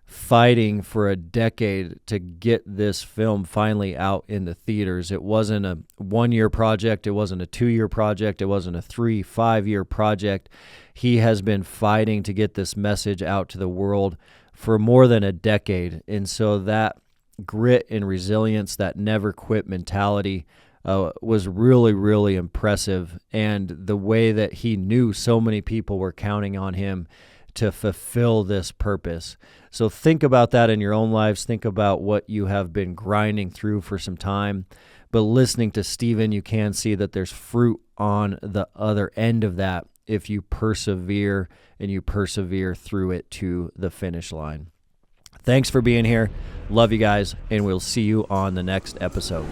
[SPEAKER 1] fighting for a decade to get this film finally out in the theaters. It wasn't a 1-year project. It wasn't a 2-year project. It wasn't a 3-5-year project. He has been fighting to get this message out to the world for more than a decade. And so that grit and resilience, that never quit mentality, was really, really impressive. And the way that he knew so many people were counting on him to fulfill this purpose. So think about that in your own lives. Think about what you have been grinding through for some time. But listening to Steven, you can see that there's fruit on the other end of that if you persevere, and you persevere through it to the finish line. Thanks for being here. Love you guys, and we'll see you on the next episode.